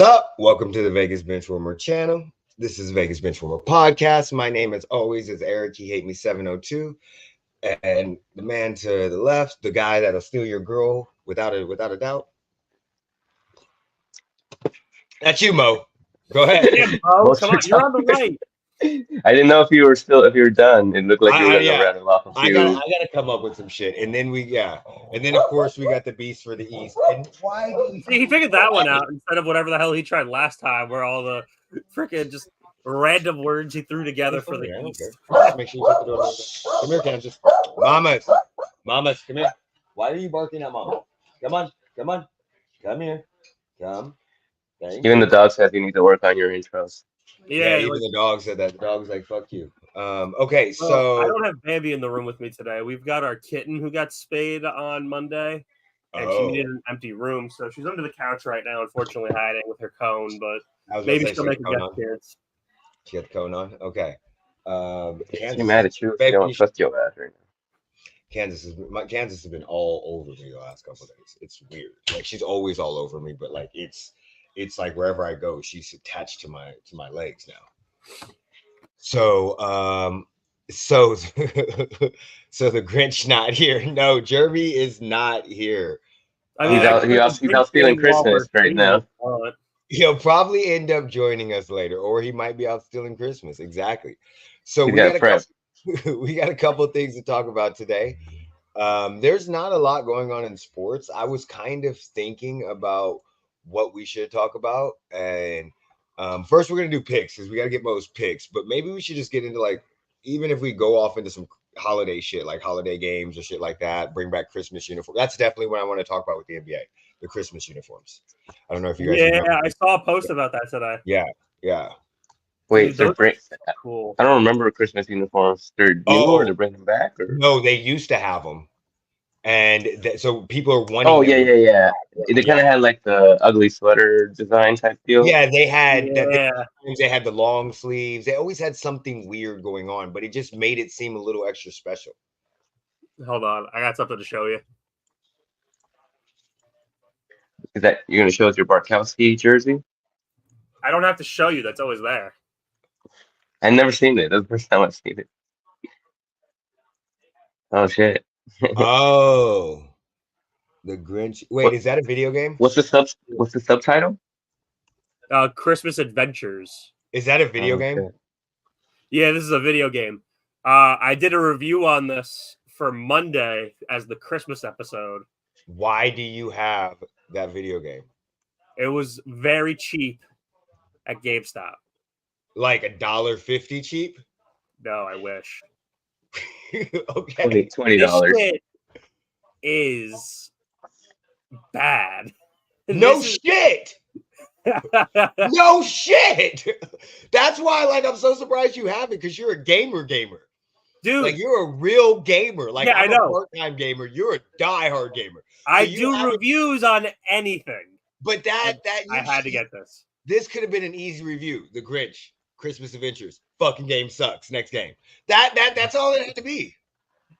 What's up? Welcome to the Vegas Benchwarmer channel. This is Vegas Benchwarmer Podcast. My name, as always, is Eric. He hate me 702, and the man to the left, the guy that'll steal your girl without a doubt. That's you, Mo. Go ahead. Yeah, Mo, come on, you're on the right. I didn't know if you were done. It looked like you were going to rattle off a few. I gotta come up with some shit, and then and then of course we got the Beast for the East. And why do we? See, he figured that one out instead of whatever the hell he tried last time, where all the freaking just random words he threw together for the East. Just make sure you shut the door. Come here, Kansas. Mamas, come here. Why are you barking at Mama? Come on, come here, come. Even the dog said you need to work on your intros. Yeah, even the dog said that. The dog's like, fuck you. Okay, so I don't have Bambi in the room with me today. We've got our kitten who got spayed on Monday, and she needed an empty room, so she's under the couch right now, unfortunately hiding with her cone, but maybe she'll make a guest appearance. She got the cone on? Okay. She's mad at you. She don't trust your ass right now. Kansas has been all over me the last couple of days. It's weird. Like, she's always all over me, but like it's like wherever I go, she's attached to my legs now. So so the Grinch not here. No, Jeremy is not here. I mean, he's out stealing Christmas right now. He'll probably end up joining us later, or he might be out stealing Christmas. Exactly. So we got a couple of things to talk about today. There's not a lot going on in sports. I was kind of thinking about what we should talk about, and first we're gonna do picks because we got to get most picks, but maybe we should just get into, like, even if we go off into some holiday shit, like holiday games or shit like that, bring back Christmas uniform. That's definitely what I want to talk about with the NBA, the Christmas uniforms. I don't know if you guys remember. I saw a post about that today. Yeah. Wait, cool. I don't remember Christmas uniforms. They're new, or they're bringing them back? Or? No, they used to have them. And so people are wanting. Oh, yeah. They kind of had like the ugly sweater design type deal. Yeah, they had. They had the long sleeves. They always had something weird going on, but it just made it seem a little extra special. Hold on, I got something to show you. Is that you're gonna show us your Barkowski jersey? I don't have to show you. That's always there. I've never seen it. That's the first time I've seen it. Oh shit. Oh, the Grinch. Wait, is that a video game? What's the subtitle? Christmas Adventures. Is that a video game? Yeah, this is a video game. I did a review on this for Monday as the Christmas episode. Why do you have that video game? It was very cheap at GameStop. Like $1.50 cheap? No, I wish. Okay, $20. This is bad. No shit. No shit. That's why, like, I'm so surprised you have it, because you're a gamer, dude. Like, you're a real gamer. Like, I'm a part-time gamer. You're a diehard gamer. So I do reviews on anything. But I had to get this. This could have been an easy review. The Grinch, Christmas Adventures. Fucking game sucks. Next game. That's all it had to be.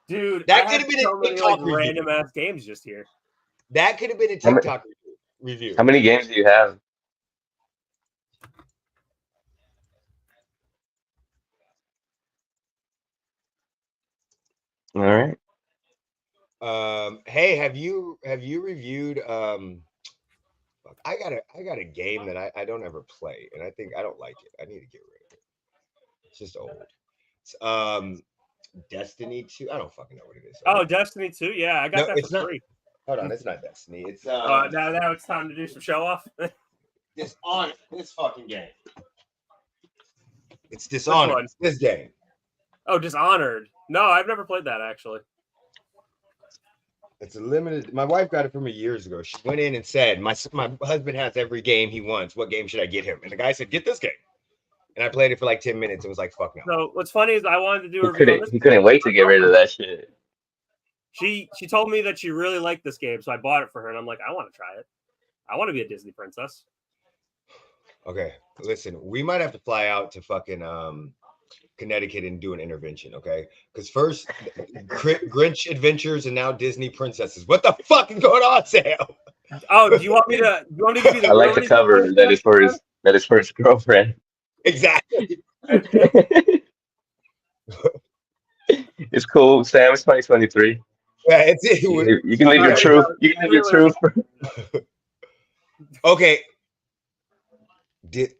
Dude, that could have been a TikTok review. Random ass games just here. That could have been a TikTok review. How many games do you have? All right. Hey, have you reviewed I got a game that I don't ever play, and I think I don't like it. I need to get rid of it. It's just old. It's, Destiny 2. I don't fucking know what it is. Oh, Destiny 2. Yeah, I got that for free. Hold on, it's not Destiny. It's now it's time to do some show off. Dishonored. This fucking game. It's Dishonored. This game. Oh, Dishonored. No, I've never played that actually. It's a limited. My wife got it for me years ago. She went in and said, "My husband has every game he wants. What game should I get him?" And the guy said, "Get this game." And I played it for like 10 minutes and was like, "Fuck no." So what's funny is I wanted to do a review. He couldn't wait to get rid of that shit. She told me that she really liked this game, so I bought it for her, and I'm like, I want to try it. I want to be a Disney princess. Okay, listen, we might have to fly out to fucking Connecticut and do an intervention, okay? Because first, Grinch Adventures and now Disney Princesses. What the fuck is going on, Sam? Oh, do you want me to give you the I like the cover that is for his girlfriend. Exactly. It's cool. Sam, it's 2023. Yeah, you can leave your truth. You can leave your truth. Okay.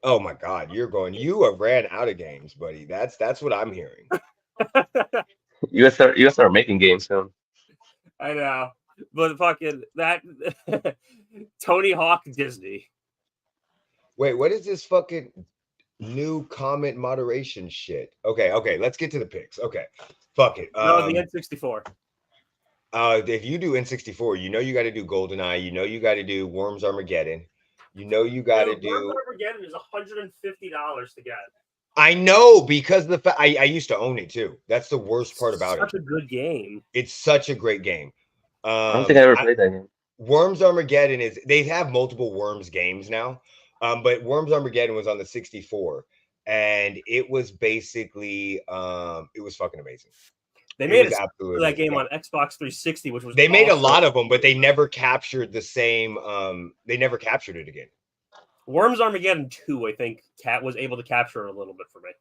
Oh my God, you have ran out of games, buddy. That's what I'm hearing. You gotta start making games soon. I know, but fucking that Tony Hawk Disney. Wait, what is this fucking new comment moderation shit? Okay, let's get to the picks. Okay, fuck it. No, the N64. If you do N64, you know you got to do GoldenEye. You know you got to do Worms Armageddon. You know you got to do. Worms Armageddon is $150 to get. I know, because I used to own it too. That's the worst part about it. Such a good game. It's such a great game. I don't think I ever played that game. Worms Armageddon they have multiple Worms games now, but Worms Armageddon was on the 64, and it was basically it was fucking amazing. They made that game on Xbox 360, which was they made a lot of them, but they never captured the same. They never captured it again. Worms Armageddon 2, I think, Cat was able to capture a little bit for me.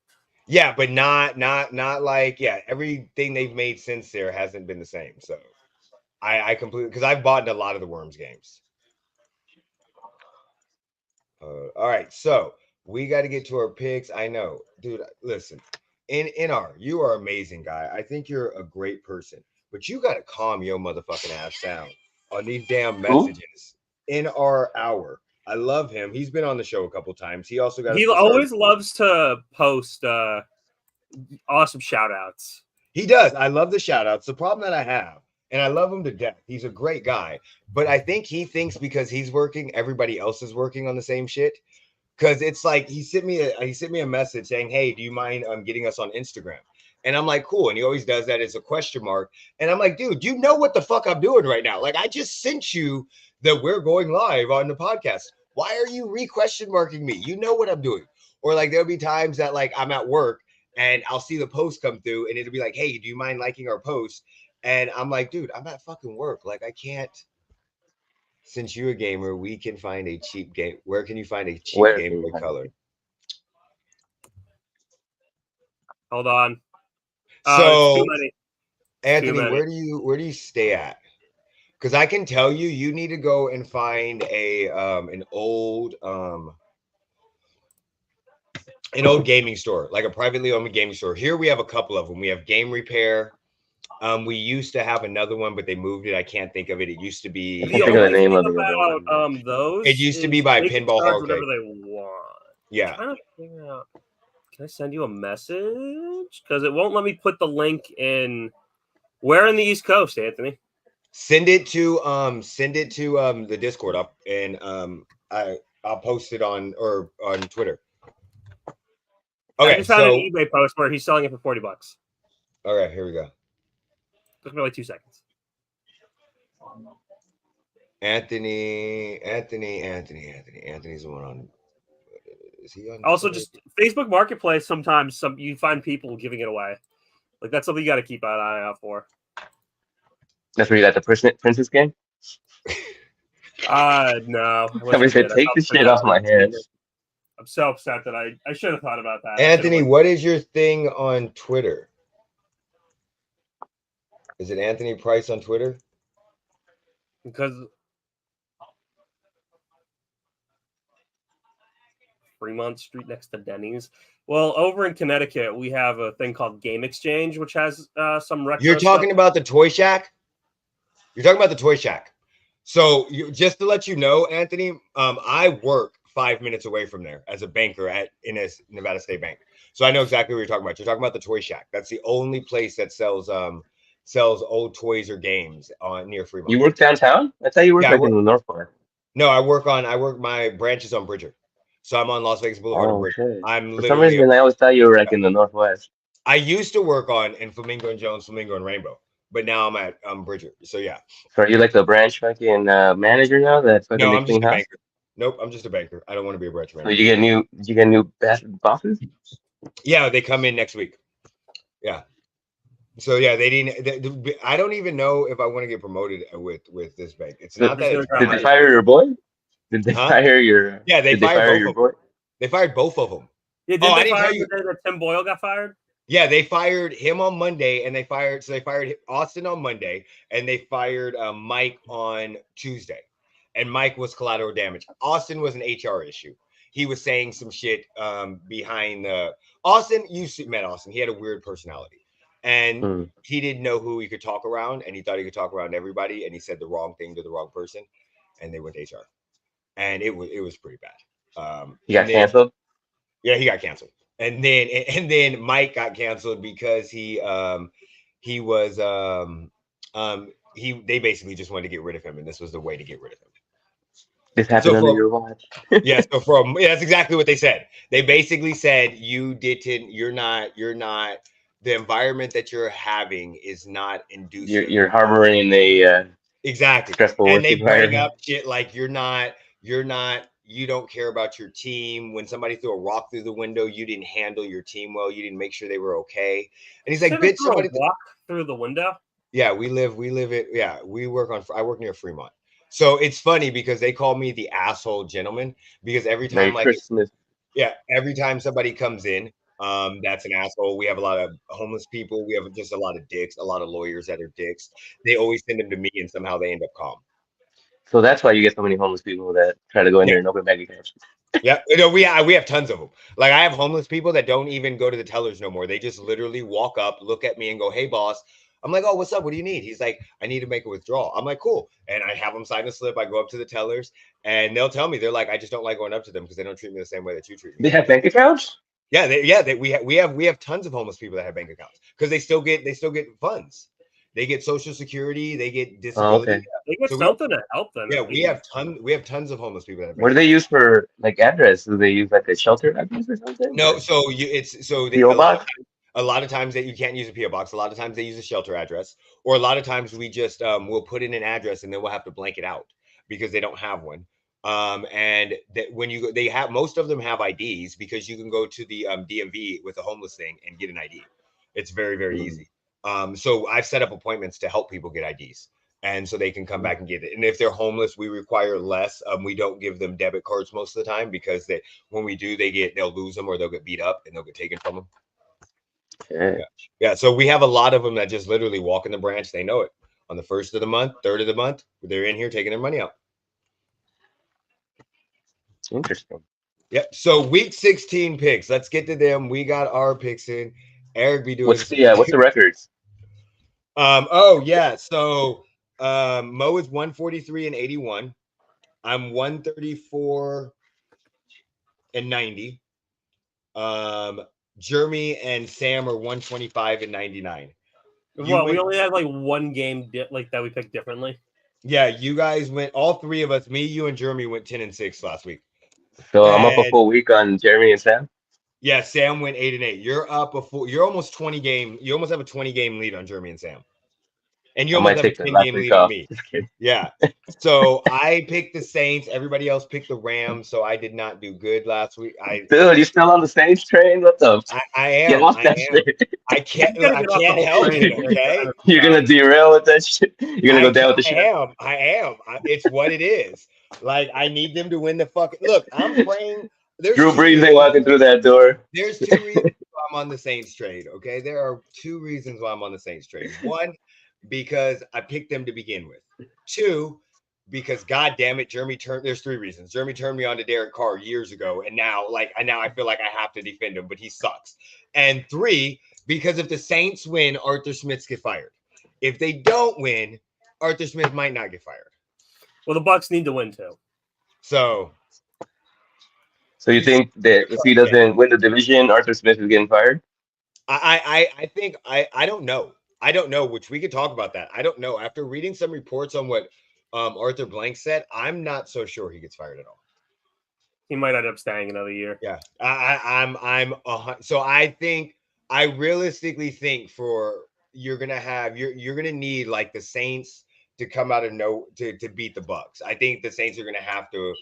Yeah, but not like everything they've made since there hasn't been the same. So I completely, because I've bought a lot of the Worms games. All right, so we got to get to our picks. I know, dude. Listen, you are amazing, guy. I think you're a great person, but you got to calm your motherfucking ass down on these damn messages. In our hour. I love him. He's been on the show a couple times. He also got. He always loves to post awesome shout outs. He does. I love the shout outs. The problem that I have, and I love him to death. He's a great guy, but I think he thinks because he's working, everybody else is working on the same shit. Because it's like he sent me a message saying, "Hey, do you mind getting us on Instagram?" And I'm like, "Cool." And he always does that as a question mark. And I'm like, "Dude, you know what the fuck I'm doing right now? Like, I just sent you that we're going live on the podcast. Why are you re-question marking me? You know what I'm doing." Or like there'll be times that like I'm at work and I'll see the post come through and it'll be like, "Hey, do you mind liking our post?" And I'm like, "Dude, I'm at fucking work. Like, I can't." Since you're a gamer, we can find a cheap game. Where can you find a cheap Game Boy Color? Hold on. So, too many. Anthony, where do you stay at? Because I can tell you, you need to go and find an old gaming store, like a privately owned gaming store. Here we have a couple of them. We have Game Repair. We used to have another one, but they moved it. I can't think of it. It used to be. I can't think of the name of it. Those. It used to be by Pinball Arcade. Whatever they want. Yeah. Can I send you a message? Because it won't let me put the link in. Where in the East Coast, Anthony? Send it to the Discord up, and I'll post it on Twitter. Okay, I just found an eBay post where he's selling it for $40. All right, here we go. Took me like 2 seconds. Anthony's the one on. Is he on? Also, just Facebook Marketplace. Sometimes you find people giving it away. Like, that's something you got to keep an eye out for. That's where you got the Princess game? No. Somebody said, "Take the shit off my hands." I'm so upset that I should have thought about that. Anthony, what is your thing on Twitter? Is it Anthony Price on Twitter? Because Fremont Street next to Denny's. Well, over in Connecticut, we have a thing called Game Exchange, which has some retro. You're talking about the Toy Shack? You're talking about the Toy Shack. So just to let you know, Anthony, I work 5 minutes away from there as a banker in a Nevada State Bank. So I know exactly what you're talking about. You're talking about the Toy Shack. That's the only place that sells old toys or games near Fremont. You work downtown? I thought you worked in the North Part. No, I work my branch is on Bridger. So I'm on Las Vegas Boulevard on Bridger. For some reason, I always thought you were in the Northwest. I used to work in Flamingo and Jones, Flamingo and Rainbow, but now I'm at Bridger. So yeah. So are you like the branch fucking manager now? No, I'm just a banker. Nope, I'm just a banker. I don't want to be a branch manager. So you get new bosses? Yeah, they come in next week. Yeah. So yeah, they didn't. I don't even know if I want to get promoted with this bank. It's not that. Did they fire your boy? Did they fire your? Yeah, they fired both of them. They fired both of them. Yeah, did they fire the day that Tim Boyle got fired? Yeah, they fired him on Monday, and they fired Austin on Monday, and they fired Mike on Tuesday. And Mike was collateral damage. Austin was an HR issue. He was saying some shit behind the Austin. You met Austin. He had a weird personality, and he didn't know who he could talk around, and he thought he could talk around everybody, and he said the wrong thing to the wrong person, and they went to HR, and it was pretty bad. He got canceled. Yeah, he got canceled. And then Mike got canceled because they basically just wanted to get rid of him, and this was the way to get rid of him. This happened under your watch. Yeah, that's exactly what they said. They basically said you're not the environment that you're having is not inducing. You're harboring a exactly stressful and they bring up shit like you don't care about your team. When somebody threw a rock through the window, you didn't handle your team well. You didn't make sure they were okay. And he's like, bitch, somebody walk through the window. Yeah, we work near Fremont. So it's funny because they call me the asshole gentleman because every time every time somebody comes in, that's an asshole. We have a lot of homeless people. We have just a lot of dicks, a lot of lawyers that are dicks. They always send them to me and somehow they end up calm. So that's why you get so many homeless people that try to go in there and open bank accounts. Yeah, we have tons of them. Like I have homeless people that don't even go to the tellers no more. They just literally walk up, look at me, and go, "Hey, boss." I'm like, "Oh, what's up? What do you need?" He's like, "I need to make a withdrawal." I'm like, "Cool," and I have them sign a slip. I go up to the tellers, and they'll tell me they're like, "I just don't like going up to them because they don't treat me the same way that you treat me." They have bank accounts. Yeah, we have tons of homeless people that have bank accounts because they still get funds. They get Social Security. They get disability. Oh, okay. They get something to help them. Yeah, we have tons of homeless people. What do they use for like address? Do they use like a shelter address or something? No, a lot of times that you can't use a PO box. A lot of times they use a shelter address, or a lot of times we just we'll put in an address and then we'll have to blank it out because they don't have one. And that when you go, they have most of them have IDs because you can go to the DMV with a homeless thing and get an ID. It's very, very easy. So I've set up appointments to help people get IDs, and so they can come back and get it. And if they're homeless, we require less. We don't give them debit cards most of the time because when we do, they'll lose them or they'll get beat up and they'll get taken from them. Okay. Yeah. So we have a lot of them that just literally walk in the branch. They know it on the 1st of the month, 3rd of the month. They're in here taking their money out. Interesting. Yep. So week 16 picks. Let's get to them. We got our picks in. Eric be doing. What's the records? So Mo is 143 and 81. I'm 134 and 90. Jeremy and Sam are 125 and 99. Well, we only had like one game that we picked differently. Yeah, you guys went. All three of us, me, you, and Jeremy went 10 and 6 last week. So I'm up a full week on Jeremy and Sam. Yeah, Sam went 8 and 8. You're up you're almost 20 game. You almost have a 20 game lead on Jeremy and Sam. And you almost have a 10 game lead on me. Yeah. So I picked the Saints. Everybody else picked the Rams. So I did not do good last week. Dude, you still on the Saints train? What the? I am. Get off that shit. I can't help it. Okay. You're gonna derail with that shit. You're gonna go down with the shit. I am. It's what it is. Like I need them to win the fucking. Look, I'm praying. Drew Brees ain't walking through that door. There's 2 reasons why I'm on the Saints trade. Okay, there are 2 reasons why I'm on the Saints trade. 1, because I picked them to begin with. 2, because God damn it, there's 3 reasons. Jeremy turned me on to Derek Carr years ago, and now I feel like I have to defend him, but he sucks. And 3, because if the Saints win, Arthur Smith gets fired. If they don't win, Arthur Smith might not get fired. Well, the Bucs need to win too. So you think that if he doesn't win the division, Arthur Smith is getting fired? I think I don't know. I don't know, which we could talk about that. I don't know. After reading some reports on what Arthur Blank said, I'm not so sure he gets fired at all. He might end up staying another year. Yeah, so I realistically think you're gonna need like the Saints to come out of to beat the Bucs. I think the Saints are gonna have to.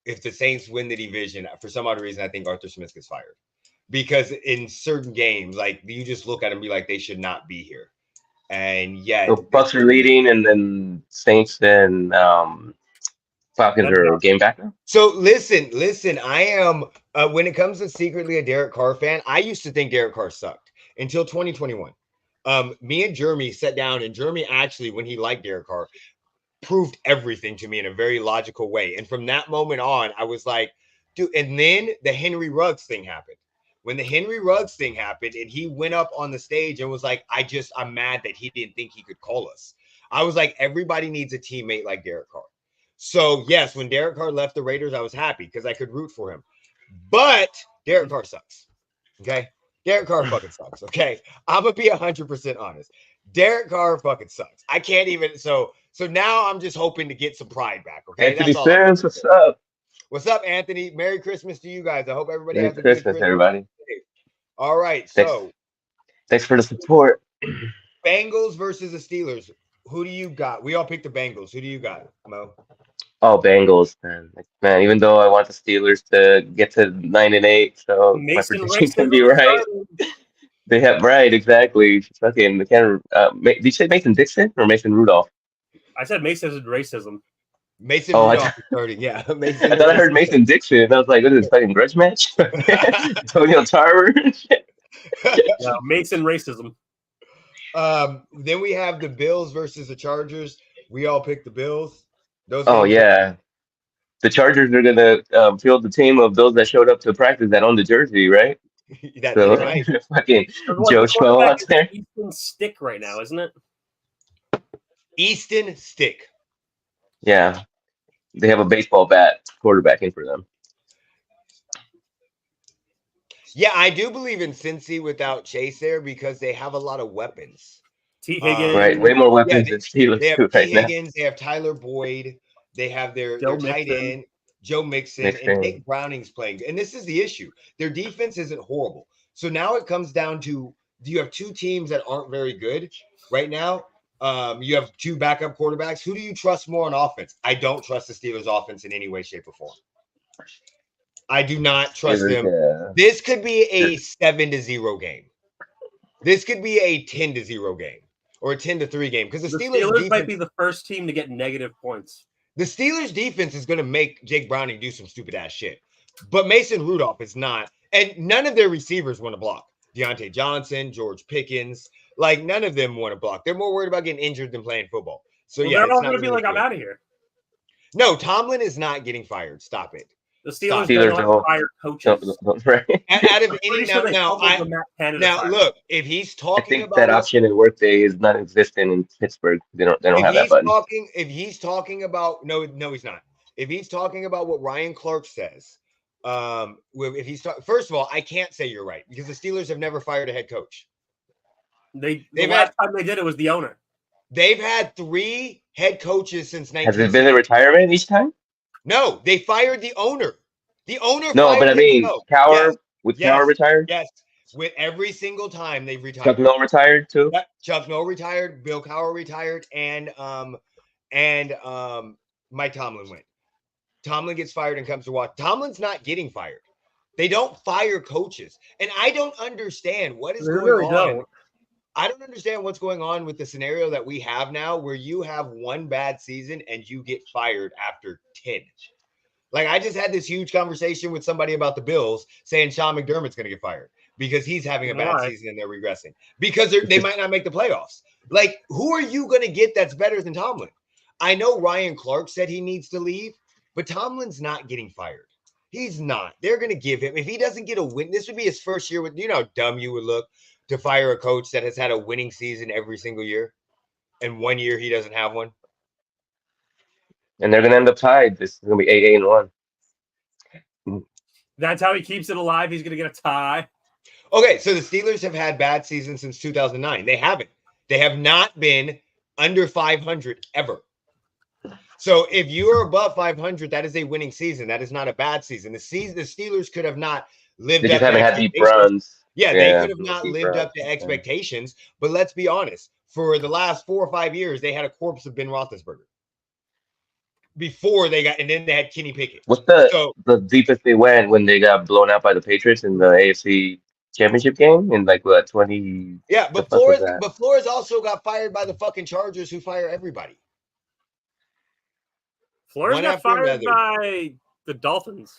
If the Saints win the division, for some odd reason, I think Arthur Smith gets fired. because in certain games, like you just look at them and be like, they should not be here. And yet, so Bucks are leading, and then Saints and Falcons are game back now. So listen. I am when it comes to secretly a Derek Carr fan. I used to think Derek Carr sucked until 2021. Me and Jeremy sat down, and Jeremy actually, when he liked Derek Carr, proved everything to me in a very logical way. And from that moment on, I was like, dude. And then the Henry Ruggs thing happened. When the Henry Ruggs thing happened, and he went up on the stage and was like, I'm mad that he didn't think he could call us. I was like, everybody needs a teammate like Derek Carr. So, yes, when Derek Carr left the Raiders, I was happy because I could root for him. But Derek Carr sucks. Okay? Derek Carr fucking sucks. Okay? I'm going to be 100% honest. Derek Carr fucking sucks. I can't even. So now I'm just hoping to get some pride back. Okay? Anthony Sims, what's up? What's up, Anthony? Merry Christmas to you guys. I hope everybody has a good Christmas, everybody. All right. Thanks for the support. Bengals versus the Steelers. Who do you got? We all picked the Bengals. Who do you got, Mo? Oh, Bengals, man. Even though I want the Steelers to get to 9-8, so my prediction can be right. They have right, exactly. Fucking did you say Mason Dixon or Mason Rudolph? I said Mason is racism. Mason Rudolph is starting. Yeah, I thought I heard Mason Dixon. I was like, what is this fucking grudge match? Antonio Tarver. No, Mason racism. Then we have the Bills versus the Chargers. We all picked the Bills. Yeah. The Chargers are gonna field the team of those that showed up to practice that own the jersey, right? That's right. Fucking Joe Schmo out there. Easton Stick right now, isn't it? Easton Stick. Yeah. They have a baseball bat quarterbacking for them. Yeah, I do believe in Cincy without Chase there because they have a lot of weapons. T. Higgins. Right, way more weapons than Steelers. They have T. Right Higgins, now. They have Tyler Boyd, they have their tight end, Joe Mixon, and Nick Browning's playing. And this is the issue. Their defense isn't horrible. So now it comes down to, do you have two teams that aren't very good right now? You have two backup quarterbacks. Who do you trust more on offense? I don't trust the Steelers offense in any way, shape, or form. I do not trust them. This could be a 7-0 game. This could be a 10-0 game or a 10-3 game because the Steelers defense, might be the first team to get negative points. The Steelers defense is going to make Jake Browning do some stupid ass shit, but Mason Rudolph is not, and none of their receivers want to block. Deontay Johnson, George Pickens, like none of them want to block. They're more worried about getting injured than playing football. So they're all going to be like, I'm out of here. No, Tomlin is not getting fired. Stop it. The Steelers don't fire coaches. Right. Out of any now, look, if he's talking about that option in workday is not existent in Pittsburgh. They don't have that button. If he's talking about no, he's not. If he's talking about what Ryan Clark says, if he's first of all, I can't say you're right because the Steelers have never fired a head coach. The last time they did it was the owner. They've had 3 head coaches since 19. Has it been a retirement each time? No, they fired the owner. The owner. No, but I mean, Cowher Cowher retired. Yes, with every single time they've retired. Chuck Noll retired too. Chuck Noll retired. Bill Cowher retired, and Mike Tomlin went. Tomlin gets fired and comes to watch. Tomlin's not getting fired. They don't fire coaches, and I don't understand what is going on. I don't understand what's going on with the scenario that we have now where you have one bad season and you get fired after 10. Like I just had this huge conversation with somebody about the Bills saying Sean McDermott's going to get fired because he's having a bad season and they're regressing because they might not make the playoffs. Like who are you going to get that's better than Tomlin? I know Ryan Clark said he needs to leave, but Tomlin's not getting fired. He's not. They're going to give him, if he doesn't get a win, this would be his first year with, you know how dumb you would look to fire a coach that has had a winning season every single year, and 1 year he doesn't have one. And they're going to end up tied. This is going to be 8-1. That's how he keeps it alive. He's going to get a tie. Okay, so the Steelers have had bad seasons since 2009. They haven't. They have not been under 500 ever. So if you are above 500, that is a winning season. That is not a bad season. The Steelers could have not lived. They just haven't had deep runs. Yeah, they could have not lived up to expectations. But let's be honest. For the last 4 or 5 years, they had a corpse of Ben Roethlisberger. Before they got, and then they had Kenny Pickett. What's the deepest they went when they got blown out by the Patriots in the AFC championship game in like what 20? Yeah, The but fuck was that? Flores also got fired by the fucking Chargers, who fire everybody. Flores got fired by the Dolphins.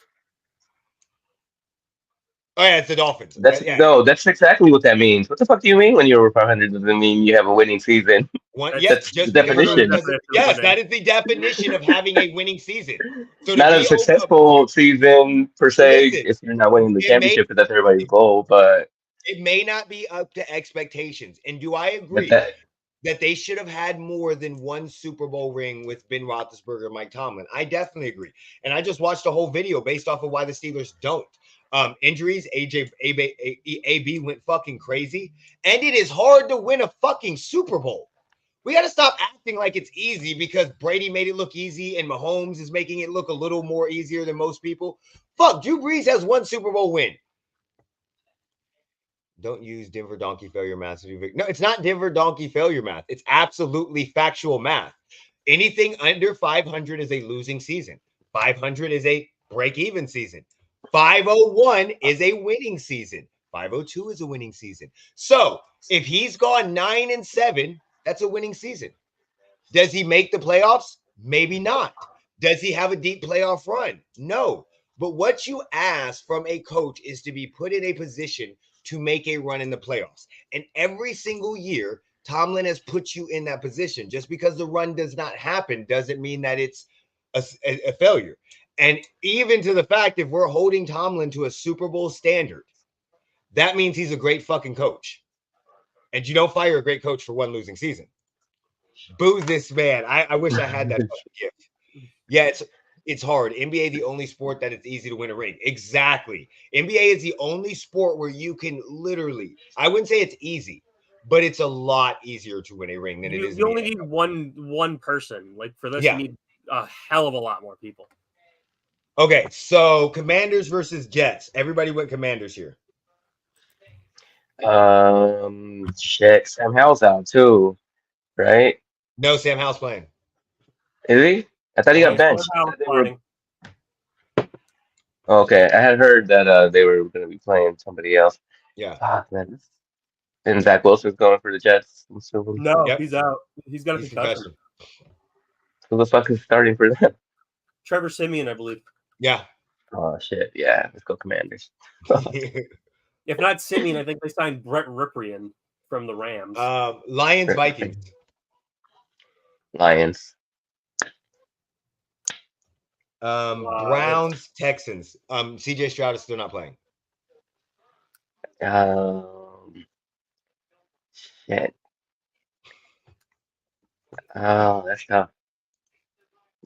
Oh yeah, it's the Dolphins. No, that's exactly what that means. What the fuck do you mean when you're over 500 doesn't mean you have a winning season? That's the definition. Yes, that is the definition of having a winning season. So not a successful season per se if you're not winning the championship, because that's everybody's goal. But it may not be up to expectations. And do I agree that they should have had more than one Super Bowl ring with Ben Roethlisberger and Mike Tomlin? I definitely agree. And I just watched a whole video based off of why the Steelers don't. Injuries, AB went fucking crazy. And it is hard to win a fucking Super Bowl. We got to stop acting like it's easy because Brady made it look easy and Mahomes is making it look a little more easier than most people. Fuck, Drew Brees has one Super Bowl win. Don't use Denver donkey failure math. No, it's not Denver donkey failure math. It's absolutely factual math. Anything under 500 is a losing season. 500 is a break-even season. 501 is a winning season. 502 is a winning season. So if he's gone 9-7, that's a winning season. Does he make the playoffs? Maybe not. Does he have a deep playoff run? No. But what you ask from a coach is to be put in a position to make a run in the playoffs. And every single year, Tomlin has put you in that position. Just because the run does not happen doesn't mean that it's a failure. And even to the fact, if we're holding Tomlin to a Super Bowl standard, that means he's a great fucking coach. And you don't fire a great coach for one losing season. Boo this man. I wish I had that gift. Yeah, it's hard. NBA, the only sport that it's easy to win a ring. Exactly. NBA is the only sport where you can literally, I wouldn't say it's easy, but it's a lot easier to win a ring than it is. You only need one person. Like for this, you need a hell of a lot more people. Okay, so Commanders versus Jets. Everybody went Commanders here. Shit. Sam Howell's out too, right? No, Sam Howell's playing. Is he? I thought he got benched. Okay, I had heard that they were going to be playing somebody else. Yeah. Ah, man. And Zach Wilson's going for the Jets. No, he's out. He's got a concussion. Who the fuck is starting for them? Trevor Siemian, I believe. Yeah. Oh shit! Yeah, let's go Commanders. If not Siemian, I think they signed Brett Ripien from the Rams. Lions, Vikings. Lions. Browns, Texans. CJ Stroud is still not playing. Shit. Oh, that's tough.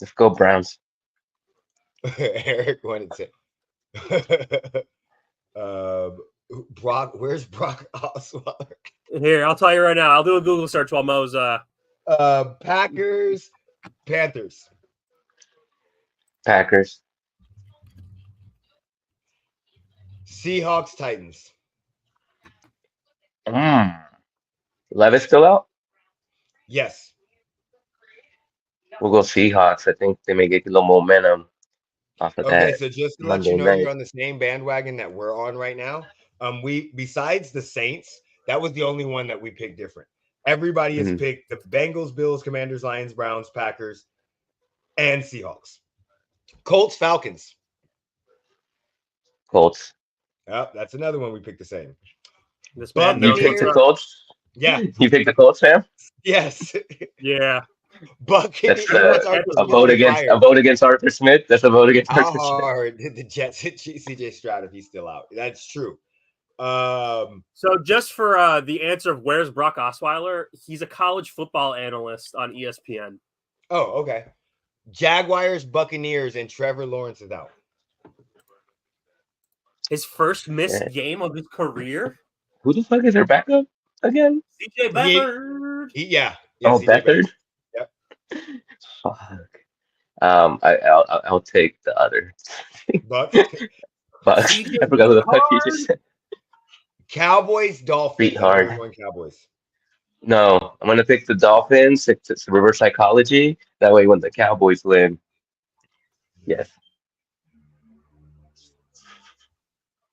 Let's go Browns. Eric wanted to. Brock, where's Brock Osweiler? Here, I'll tell you right now. I'll do a Google search while Mo's. Packers, Panthers. Packers. Seahawks, Titans. Levis still out? Yes. We'll go Seahawks. I think they may get a little momentum off of that. Okay, so just to let you know, you're on the same bandwagon that we're on right now. We besides the Saints, that was the only one that we picked different. Everybody has picked the Bengals, Bills, Commanders, Lions, Browns, Packers, and Seahawks. Colts, Falcons. Colts. Yep, that's another one we picked the same. You picked the Colts? Yeah. You picked the Colts, Sam? Yes. Yeah. Buccaneers. That's a vote against Arthur Smith. That's a vote against Arthur Smith. How hard did the Jets hit CJ Stroud if he's still out? That's true. So just for the answer of where's Brock Osweiler, he's a college football analyst on ESPN. Oh, okay. Jaguars, Buccaneers, and Trevor Lawrence is out. His first missed game of his career. Who the fuck is their backup again? CJ Beathard. Yeah. Oh, Beathard. Yep. Fuck. I'll take the other. Bucks. I forgot who the fuck you just said. Cowboys, Dolphins. Cowboys. No, I'm gonna pick the Dolphins. It's reverse psychology. That way, when the Cowboys win, yes.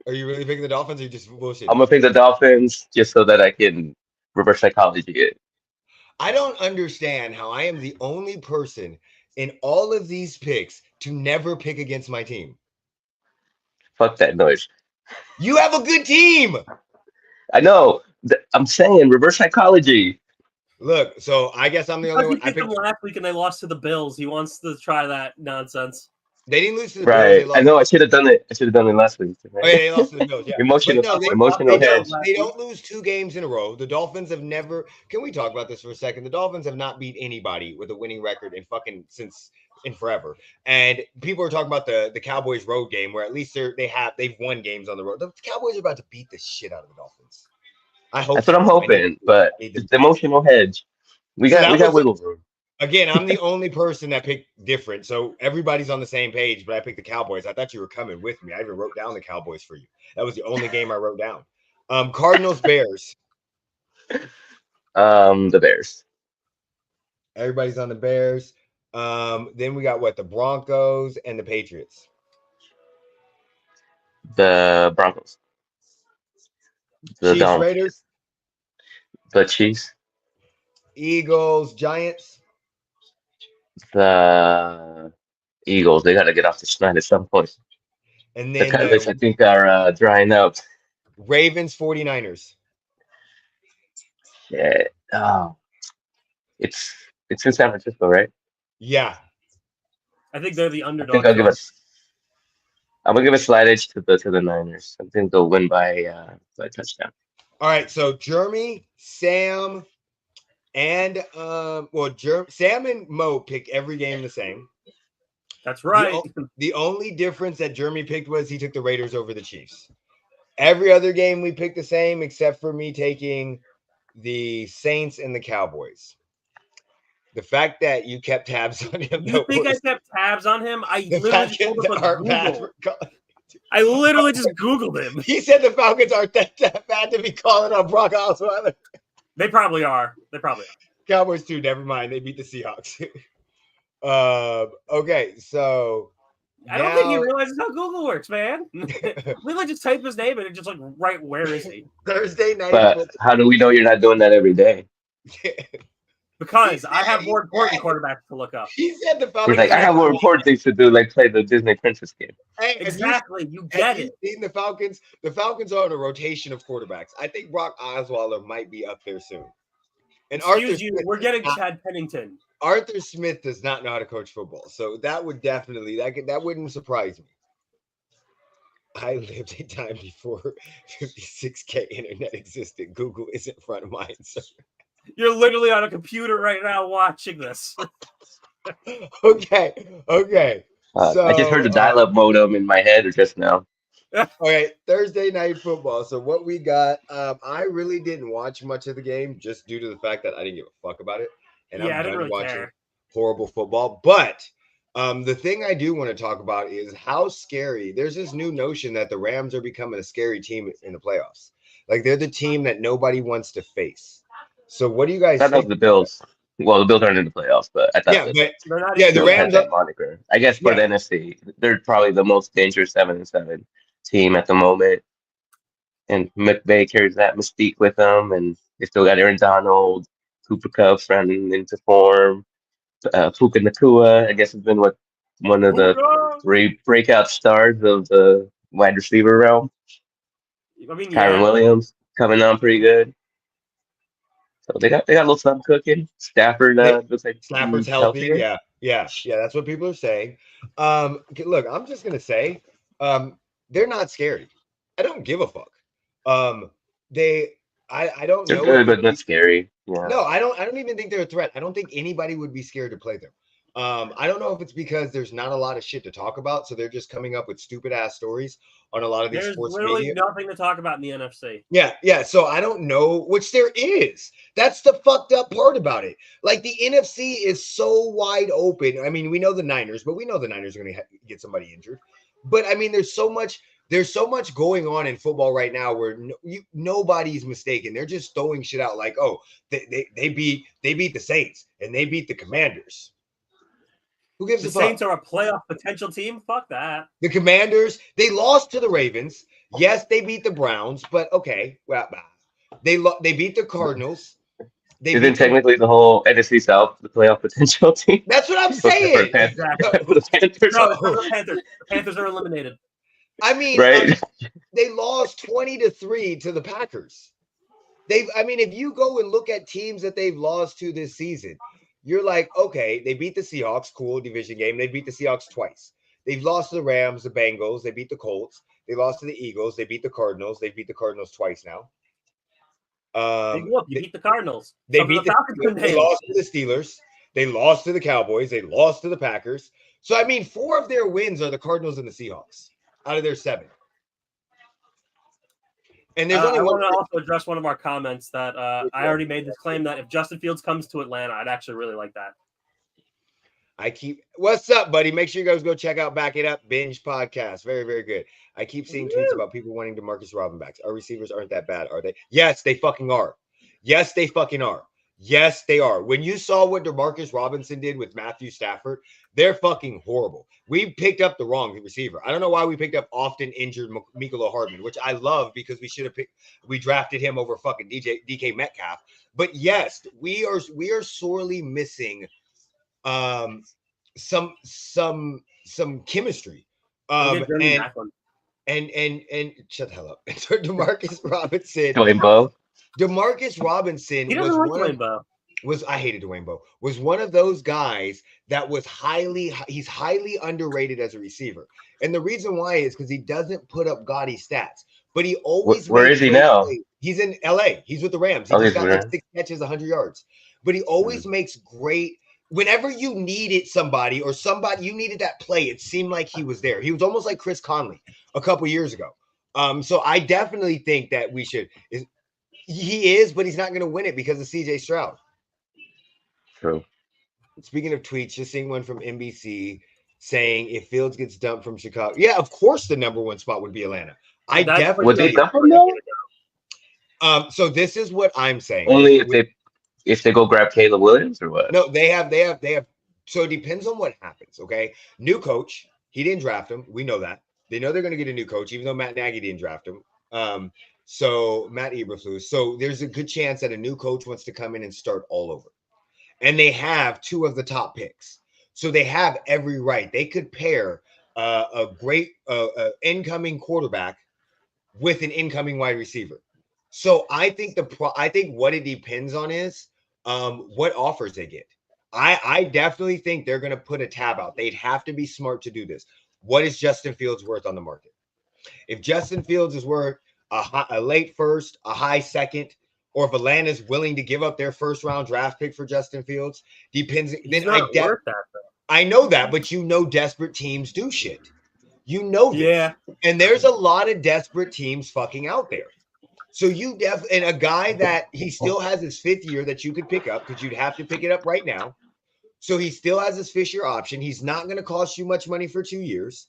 Are you really picking the Dolphins, or you just bullshit? I'm gonna pick the Dolphins just so that I can reverse psychology it. I don't understand how I am the only person in all of these picks to never pick against my team. Fuck that noise. You have a good team. I know. I'm saying reverse psychology. Look, so I guess I'm the only one. I picked them last week and they lost to the Bills. He wants to try that nonsense. They didn't lose to the right. Bills. I know. I should have done it. I should have done it last week. Right? Oh, yeah, they lost to the Bills. Yeah, emotional hedge. They don't lose 2 games in a row. The Dolphins have never. Can we talk about this for a second? The Dolphins have not beat anybody with a winning record in forever. And people are talking about the Cowboys road game, where at least they've won games on the road. The Cowboys are about to beat the shit out of the Dolphins. I hope that's what I'm hoping, but it's the emotional hedge. We got wiggle room. Again, I'm the only person that picked different, so everybody's on the same page, but I picked the Cowboys. I thought you were coming with me. I even wrote down the Cowboys for you. That was the only game I wrote down. Cardinals, Bears. The Bears. Everybody's on the Bears. Then we got the Broncos and the Patriots. The Broncos. The Chiefs, Raiders. The Chiefs. Eagles, Giants. The Eagles. They got to get off the schneid at some point. And then the Cowboys, I think, are drying out. Ravens, 49ers. Yeah. Oh. It's in San Francisco, right? Yeah. I think they're the underdog. I'm gonna give a slight edge to the Niners. I think they'll win by a touchdown. All right, so Jeremy, Sam, and Sam and Mo pick every game the same. That's right. The only difference that Jeremy picked was he took the Raiders over the Chiefs. Every other game we picked the same, except for me taking the Saints and the Cowboys. The fact that you kept tabs on him. You think I kept tabs on him? I literally just pulled up Google. I literally just Googled him. He said the Falcons aren't that bad to be calling on Brock Osweiler. They probably are. Cowboys too. Never mind. They beat the Seahawks. Okay, so I don't think he realizes how Google works, man. Literally just type his name and it's just like, right, where is he? Thursday night. But how do we know you're not doing that every day? Because I have more important quarterbacks to look up. He said the Falcons. He's like, I have more important things to do, like play the Disney Princess game. Hey, exactly, you get it. Seen the Falcons? The Falcons are on a rotation of quarterbacks. I think Brock Osweiler might be up there soon. And we're getting Chad Pennington. Arthur Smith does not know how to coach football, so that would definitely that wouldn't surprise me. I lived a time before 56K internet existed. Google isn't front of mind, so. You're literally on a computer right now watching this. Okay. So, I just heard the dial-up modem in my head just now. Okay, Thursday night football. So what we got, I really didn't watch much of the game just due to the fact that I didn't give a fuck about it. And I'm done really watching horrible football. But the thing I do want to talk about is how scary. There's this new notion that the Rams are becoming a scary team in the playoffs. Like they're the team that nobody wants to face. So what do you guys think? I thought the Bills. Well, the Bills aren't in the playoffs, but I thought the Rams that moniker. I guess for the NFC, they're probably the most dangerous 7-7 team at the moment. And McVay carries that mystique with them, and they still got Aaron Donald, Cooper Kupp running into form. Puka Nacua, I guess, has been one of the 3 breakout stars of the wide receiver realm. Kyron Williams coming on pretty good. So they got a little something cooking. Stafford looks like Stafford's healthy. Yeah. That's what people are saying. Look, I'm just gonna say, they're not scary. I don't give a fuck. I don't know. They're good, but not scary. Yeah. No, I don't even think they're a threat. I don't think anybody would be scared to play them. I don't know if it's because there's not a lot of shit to talk about, so they're just coming up with stupid ass stories on a lot of these sports media. There's literally nothing to talk about in the NFC. Yeah. So I don't know, which there is. That's the fucked up part about it. Like the NFC is so wide open. I mean, we know the Niners, but we know the Niners are going to get somebody injured. But I mean, there's so much going on in football right now where nobody's mistaken. They're just throwing shit out like, oh, they beat the Saints and they beat the Commanders. Who gives a fuck? The Saints are a playoff potential team? Fuck that. The Commanders, they lost to the Ravens. Yes, they beat the Browns, but okay. Well, they beat the Cardinals. Isn't technically the whole NFC South the playoff potential team? That's what I'm saying. Exactly. The Panthers. No, the Panthers. The Panthers are eliminated. I mean, right? They lost 20-3 to the Packers. If you go and look at teams that they've lost to this season, you're like, okay, they beat the Seahawks, cool division game. They beat the Seahawks twice. They've lost to the Rams, the Bengals. They beat the Colts. They lost to the Eagles. They beat the Cardinals. They beat the Cardinals twice now. You beat the Cardinals. They lost to the Steelers. They lost to the Cowboys. They lost to the Packers. So, 4 of their wins are the Cardinals and the Seahawks out of their 7. And there's only I want to also address one of our comments that I already made this claim that if Justin Fields comes to Atlanta, I'd actually really like that. What's up, buddy? Make sure you guys go check out Back It Up Binge Podcast. Very, very good. I keep seeing tweets about people wanting DeMarcus Robinson backs. Our receivers aren't that bad, are they? Yes, they fucking are. Yes, they fucking are. Yes, they are. When you saw what DeMarcus Robinson did with Matthew Stafford, they're fucking horrible. We picked up the wrong receiver. I don't know why we picked up often injured Mecole Hardman, which I love because we drafted him over fucking DK Metcalf. But yes, we are sorely missing some chemistry. And shut the hell up. DeMarcus Robinson. DeMarcus Robinson I hated Dwayne Bowe. Was one of those guys that was he's highly underrated as a receiver. And the reason why is because he doesn't put up gaudy stats. But he always where is he now? Plays. He's in LA. He's with the Rams. He just got like 6 catches, 100 yards. But he always makes great. Whenever you needed somebody you needed that play, it seemed like he was there. He was almost like Chris Conley a couple years ago. So I definitely think that we should. He is, but he's not going to win it because of CJ Stroud. True. Speaking of tweets, just seeing one from NBC saying if Fields gets dumped from Chicago, yeah, of course the number 1 spot would be Atlanta. I definitely would they dump him though? So this is what I'm saying. Only if they go grab Caleb Williams or what? No, they have. So it depends on what happens. Okay, new coach. He didn't draft him. We know that. They know they're going to get a new coach, even though Matt Nagy didn't draft him. So Matt Eberflus. So there's a good chance that a new coach wants to come in and start all over. And they have 2 of the top picks. So they have every right. They could pair a great incoming quarterback with an incoming wide receiver. So I think what it depends on is what offers they get. I definitely think they're going to put a tab out. They'd have to be smart to do this. What is Justin Fields worth on the market? If Justin Fields is worth a late first, a high second, or if Atlanta's willing to give up their first-round draft pick for Justin Fields, depends. I know that, but desperate teams do shit. You know this. Yeah. And there's a lot of desperate teams fucking out there. So and a guy that he still has his 5th year that you could pick up because you'd have to pick it up right now. So he still has his 5th year option. He's not going to cost you much money for 2 years.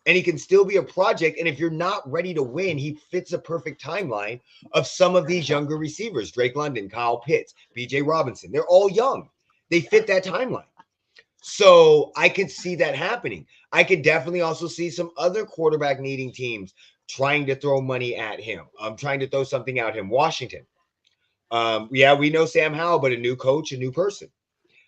And he can still be a project. And if you're not ready to win, he fits a perfect timeline of some of these younger receivers. Drake London, Kyle Pitts, BJ Robinson. They're all young. They fit that timeline. So I could see that happening. I could definitely also see some other quarterback needing teams trying to throw money at him. I'm trying to throw something at him. Washington. Yeah, we know Sam Howell, but a new coach, a new person.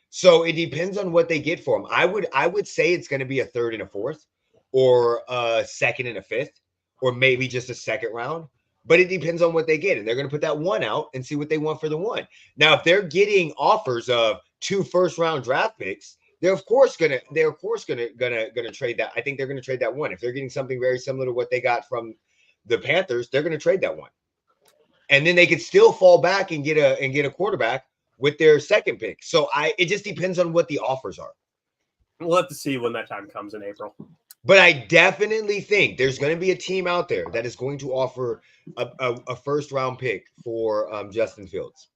So it depends on what they get for him. I would say it's going to be a 3rd and a 4th. Or a 2nd and a 5th, or maybe just a 2nd round. But it depends on what they get. And they're going to put that 1 out and see what they want for the 1. Now, if they're getting offers of 2 first-round draft picks, they're of course gonna trade that. I think they're going to trade that 1. If they're getting something very similar to what they got from the Panthers, they're going to trade that 1. And then they could still fall back and get a quarterback with their 2nd pick. So it just depends on what the offers are. We'll have to see when that time comes in April. But I definitely think there's going to be a team out there that is going to offer a first-round pick for Justin Fields.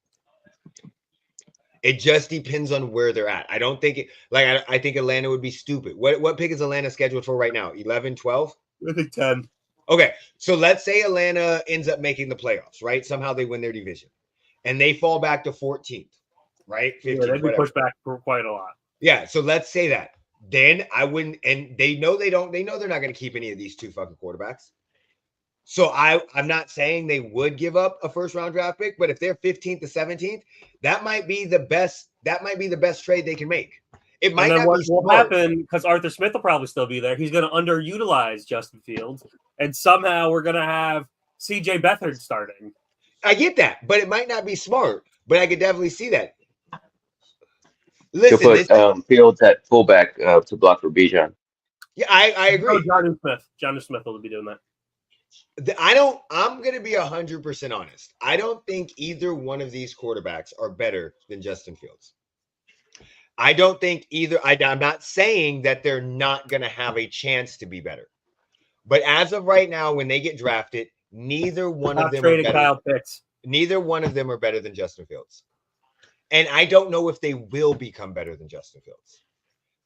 It just depends on where they're at. I don't think I think Atlanta would be stupid. What pick is Atlanta scheduled for right now? 11, 12? I think 10. Okay, so let's say Atlanta ends up making the playoffs, right? Somehow they win their division. And they fall back to 14th, right? 15th, they'd be pushed back for quite a lot. Yeah, so let's say that. Then I wouldn't, and they know they're not going to keep any of these 2 fucking quarterbacks. So I'm not saying they would give up a first round draft pick, but if they're 15th to 17th, that might be the best. That might be the best trade they can make. It might not be what will happen, because Arthur Smith will probably still be there. He's going to underutilize Justin Fields, and somehow we're going to have C.J. Beathard starting. I get that, but it might not be smart. But I could definitely see that. Listen, he'll put Fields at fullback to block for Bijan. Yeah, I agree. John Smith will be doing that. I'm going to be 100% honest. I don't think either one of these quarterbacks are better than Justin Fields. I don't think either. I'm not saying that they're not going to have a chance to be better. But as of right now, when they get drafted, neither one of them are better. Kyle Pitts. Neither one of them are better than Justin Fields. And I don't know if they will become better than Justin Fields.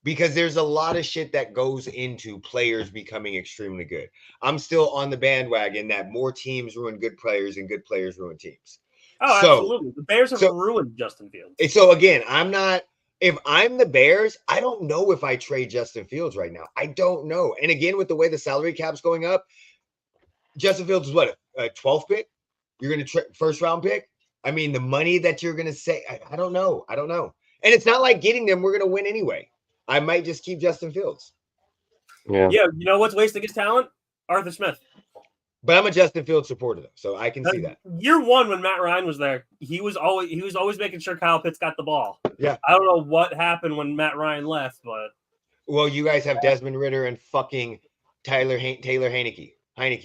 Because there's a lot of shit that goes into players becoming extremely good. I'm still on the bandwagon that more teams ruin good players and good players ruin teams. Oh, absolutely. The Bears have ruined Justin Fields. So again, if I'm the Bears, I don't know if I trade Justin Fields right now. I don't know. And again, with the way the salary cap's going up, Justin Fields is what, a 12th pick? You're going to first round pick? I mean, the money that you're going to say, I don't know. I don't know. And it's not like getting them, we're going to win anyway. I might just keep Justin Fields. Yeah, you know what's wasting his talent? Arthur Smith. But I'm a Justin Fields supporter, though, so I can see that. Year one, when Matt Ryan was there, he was always making sure Kyle Pitts got the ball. Yeah. I don't know what happened when Matt Ryan left, but well, you guys have Desmond Ridder and fucking Taylor Heineke,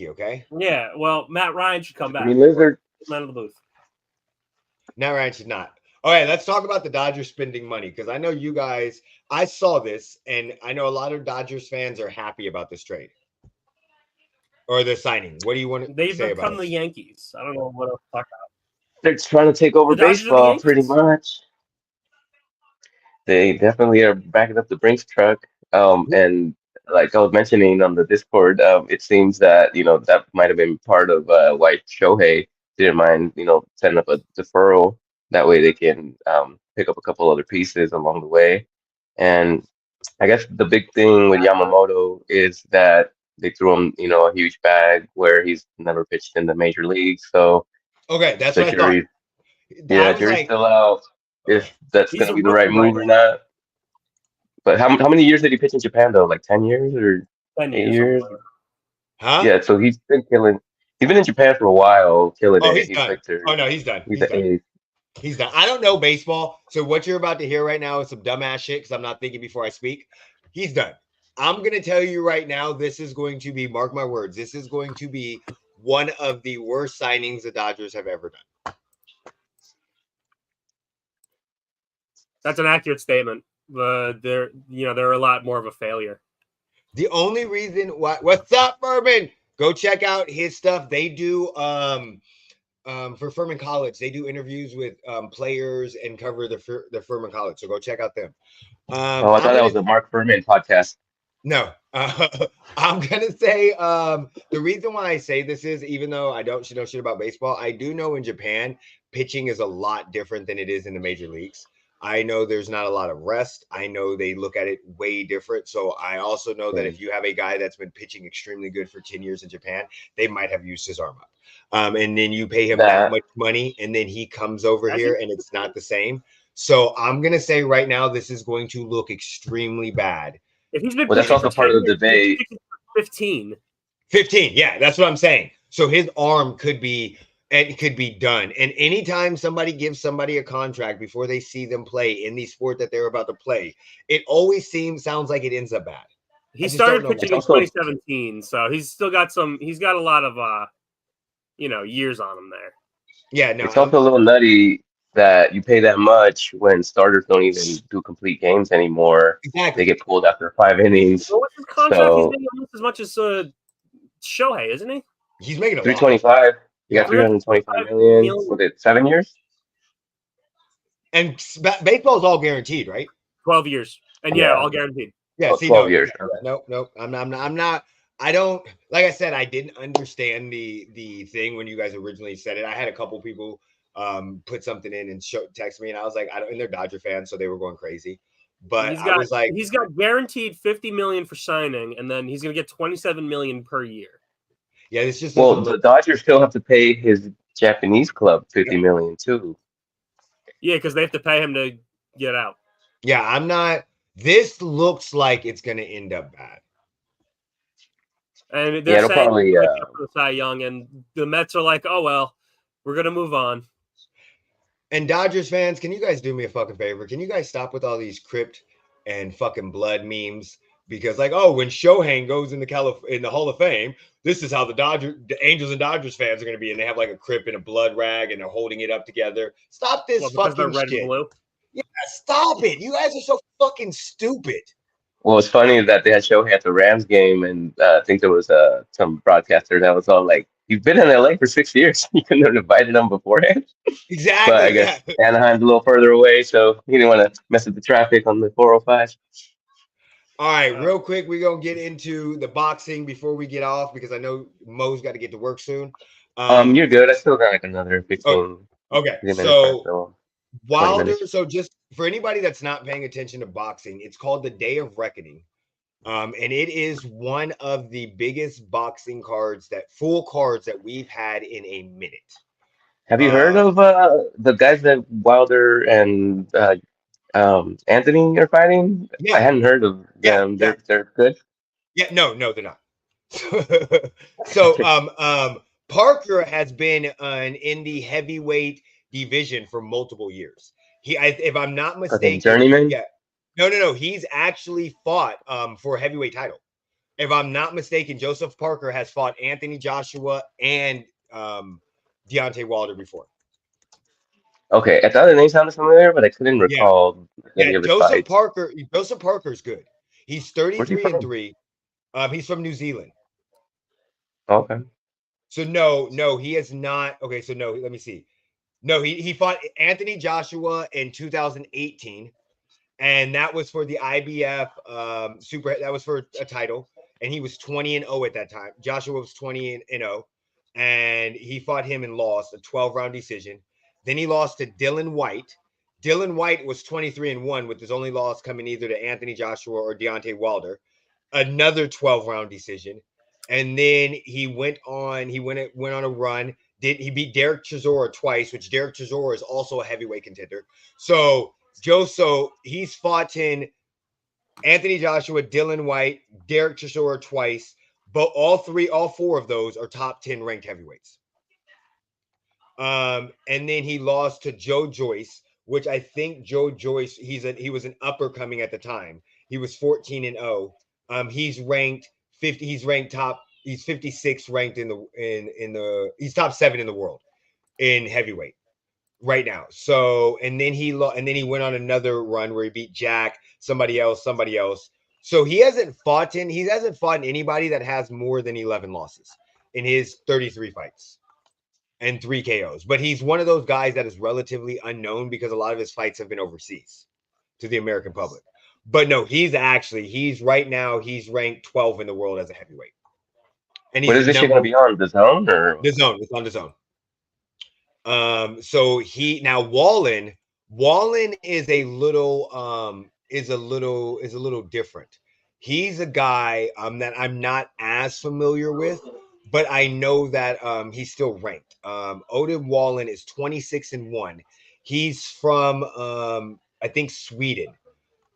okay? Yeah. Well, Matt Ryan should come back. Lizard. Man of the booth. Matt Ryan should not. All right, let's talk about the Dodgers spending money, because I know you guys. I saw this, and I know a lot of Dodgers fans are happy about this trade. Or the signing. What do you want to say about it? They've become the Yankees. I don't know what else to talk about. They're trying to take over baseball, pretty much. They definitely are backing up the Brinks truck. And like I was mentioning on the Discord, it seems that, that might have been part of why Shohei didn't mind, setting up a deferral. That way they can pick up a couple other pieces along the way. And I guess the big thing with Yamamoto is that they threw him, a huge bag where he's never pitched in the major leagues. So okay, that's what I thought. Jury's still out if that's going to be the right move or not. But how many years did he pitch in Japan though? Like 10 years or 10 years? Huh? Yeah, so he's been killing. He's been in Japan for a while, killing it. He's done. Oh no, he's done. He's done. I don't know baseball, so what you're about to hear right now is some dumbass shit because I'm not thinking before I speak. He's done. I'm going to tell you right now, this is going to be, mark my words, this is going to be one of the worst signings the Dodgers have ever done. That's an accurate statement, but they're a lot more of a failure. The only reason why, what's up, Furman? Go check out his stuff. They do, for Furman College, they do interviews with players and cover the Furman College. So go check out them. I thought that was a Mark Furman podcast. No, I'm going to say the reason why I say this is, even though I don't know shit about baseball, I do know in Japan, pitching is a lot different than it is in the major leagues. I know there's not a lot of rest. I know they look at it way different. So I also know that if you have a guy that's been pitching extremely good for 10 years in Japan, they might have used his arm up. And then you pay him that much money, and then he comes over here, and it's not the same. So I'm going to say right now, this is going to look extremely bad. If he's been that's also part of the debate. 15. Yeah, that's what I'm saying. So his arm could be done. And anytime somebody gives somebody a contract before they see them play in the sport that they're about to play, it always sounds like it ends up bad. He started pitching in 2017, so he's got a lot of years on him there. Yeah, no. It's also a little nutty that you pay that much when starters don't even do complete games anymore. Exactly. They get pulled after 5 innings. Well, what's his contract? He's making almost as much as Shohei, isn't he? He's making a $325. You got $325 million. Was it 7 years? And baseball is all guaranteed, right? 12 years, and all guaranteed. Yeah, 12 years. Nope. I'm not. I don't. Like I said, I didn't understand the thing when you guys originally said it. I had a couple people put something in and text me, and I was like, and they're Dodger fans, so they were going crazy. But he's got guaranteed $50 million for signing, and then he's going to get $27 million per year. Yeah, this just well, the Dodgers still have to pay his Japanese club $50 million too. Yeah, because they have to pay him to get out. Yeah, I'm not. This looks like it's going to end up bad. And they're saying probably, for the Cy Young, and the Mets are like, oh, well, we're going to move on. And Dodgers fans, can you guys do me a fucking favor? Can you guys stop with all these crypt and fucking blood memes? Because like, oh, when Shohei goes in the Hall of Fame, this is how the Angels and Dodgers fans are going to be, and they have like a crypt and a blood rag, and they're holding it up together. Stop this fucking they're red shit. And blue? Yeah, stop it. You guys are so fucking stupid. Well, it's funny that they had Shohei at the Rams game, and I think there was some broadcaster that was all like, "You've been in LA for 6 years. You couldn't have invited him beforehand." Exactly. But I guess Anaheim's a little further away, so he didn't want to mess with the traffic on the 405. All right, real quick, we're going to get into the boxing before we get off because I know Mo's got to get to work soon. You're good. I still got like another 15. Okay, so Wilder, so just for anybody that's not paying attention to boxing, it's called the Day of Reckoning. And it is one of the biggest boxing full cards that we've had in a minute. Have you heard of the guys that Wilder and Anthony are fighting? Yeah. I hadn't heard of them. Yeah. They're good. Yeah, no, they're not. So Parker has been in the heavyweight division for multiple years. If I'm not mistaken, journeyman. Yeah, no. He's actually fought for a heavyweight title. If I'm not mistaken, Joseph Parker has fought Anthony Joshua and Deontay Wilder before. Okay, I thought the name sounded familiar, but I couldn't recall any of his fights. Joseph Parker's good. He's 33-3. He's from New Zealand. Okay. So no, he is not. Okay, so no, let me see. No, he fought Anthony Joshua in 2018, and that was for the IBF super. That was for a title, and he was 20-0 at that time. Joshua was 20-0, and he fought him and lost a 12-round decision. Then he lost to Dylan White. Dylan White was 23-1, with his only loss coming either to Anthony Joshua or Deontay Wilder. Another 12-round decision, and then he went on a run. He beat Derek Chisora twice, which Derek Chisora is also a heavyweight contender. So he's fought in Anthony Joshua, Dylan White, Derek Chisora twice, but all four of those are top 10 ranked heavyweights. And then he lost to Joe Joyce, which I think Joe Joyce, he was an upper coming at the time. He was 14-0. He's ranked 50. He's ranked top. He's 56 ranked he's top 7 in the world in heavyweight right now. So, and then he went on another run where he beat Jack, somebody else. So he hasn't fought anybody that has more than 11 losses in his 33 fights and 3 KOs. But he's one of those guys that is relatively unknown because a lot of his fights have been overseas to the American public. But no, he's right now, he's ranked 12 in the world as a heavyweight. And what is this going to be on? The Zone or The Zone? It's on The Zone. So Wallin is a little different. He's a guy that I'm not as familiar with, but I know that he's still ranked. Odin Wallin is 26-1. He's from I think Sweden.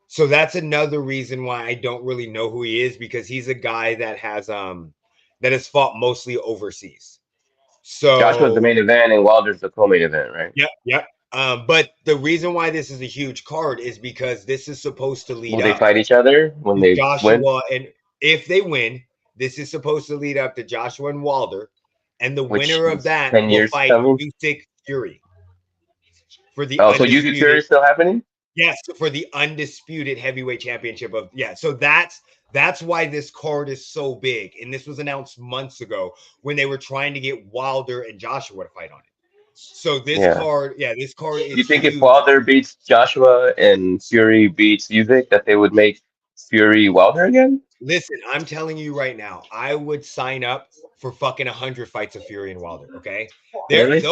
So that's another reason why I don't really know who he is, because he's a guy that has fought mostly overseas. So Joshua's the main event and Wilder's the co-main event, right? Yep. But the reason why this is a huge card is because this is supposed to lead up. Will they fight each other when they Joshua win? And if they win, this is supposed to lead up to Joshua and Wilder, and the winner of that will fight Usyk Fury for the. So Usyk Fury is still happening? Yes, for the undisputed heavyweight championship So that's why this card is so big. And this was announced months ago when they were trying to get Wilder and Joshua to fight on it. So this card is. You think if Wilder beats Joshua and Fury beats Usyk, that they would make Fury Wilder again? Listen, I'm telling you right now, I would sign up for fucking 100 fights of Fury and Wilder. Okay, it's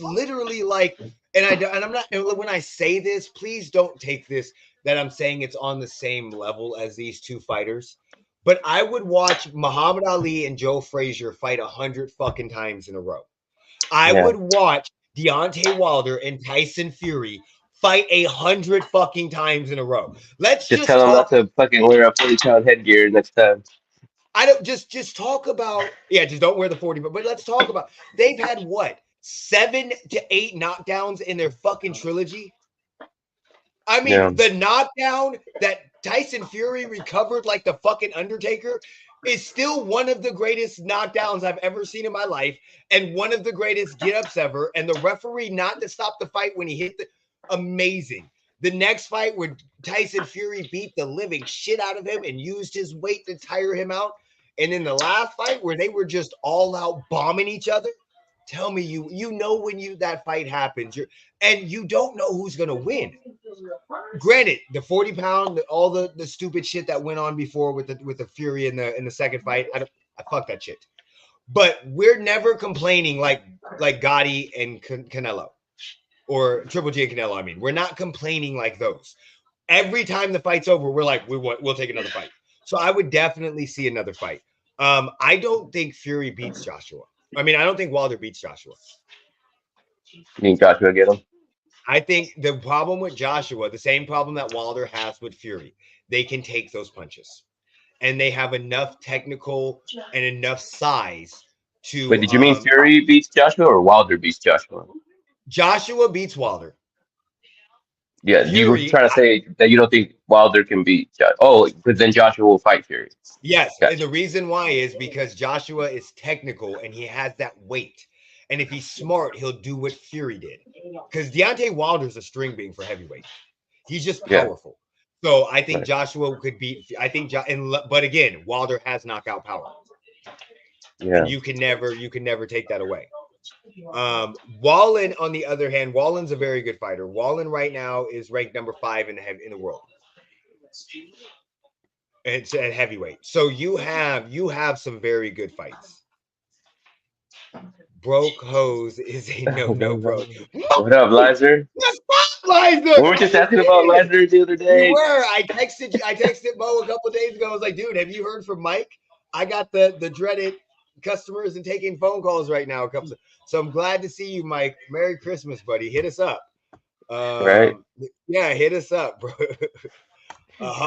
literally like, and I'm not. When I say this, please don't take this that I'm saying it's on the same level as these two fighters. but I would watch Muhammad Ali and Joe Frazier fight 100 fucking times in a row. I would watch Deontay Wilder and Tyson Fury fight 100 fucking times in a row. Let's just tell them not to fucking wear a 40-pound headgear next time. I don't just talk about just don't wear the 40, but let's talk about they've had what 7 to 8 knockdowns in their fucking trilogy. I mean, the knockdown that Tyson Fury recovered like the fucking Undertaker is still one of the greatest knockdowns I've ever seen in my life, and one of the greatest get-ups ever. And the referee not to stop the fight when he hit the amazing. The next fight where Tyson Fury beat the living shit out of him and used his weight to tire him out. And in the last fight where they were just all out bombing each other, tell me you know when that fight happens, and you don't know who's gonna win. Granted, the 40-pound, all the stupid shit that went on before with the Fury in the second fight, I fuck that shit. But we're never complaining like Gotti and Canelo, or Triple G and Canelo. I mean, we're not complaining like those. Every time the fight's over, we're like, we'll take another fight. So I would definitely see another fight. I don't think Fury beats Joshua. I mean, I don't think Wilder beats Joshua. You think Joshua get him? I think the problem with Joshua, the same problem that Wilder has with Fury, they can take those punches. And they have enough technical and enough size to... But did you mean Fury beats Joshua or Wilder beats Joshua? Joshua beats Wilder. Yeah, Fury, you were trying to say that you don't think Wilder can beat Joshua. Oh, because then Joshua will fight Fury. Yes, gotcha. And the reason why is because Joshua is technical and he has that weight. And if he's smart, he'll do what Fury did. Because Deontay Wilder's a string being for heavyweight. He's just powerful. Yeah. So I think Joshua could beat. But again, Wilder has knockout power. Yeah, and you can never take that away. Wallin, on the other hand, Wallin's a very good fighter. Wallin right now is ranked number 5 in the world. It's at heavyweight. So you have some very good fights. Broke hose is a no, bro. What up, Lizer? Lizer! We were just asking about Lizer the other day. We were. I texted Mo a couple days ago. I was like, dude, have you heard from Mike? I got the dreaded customers and taking phone calls right now. So I'm glad to see you, Mike. Merry Christmas, buddy. Hit us up. Right? Yeah, hit us up, bro.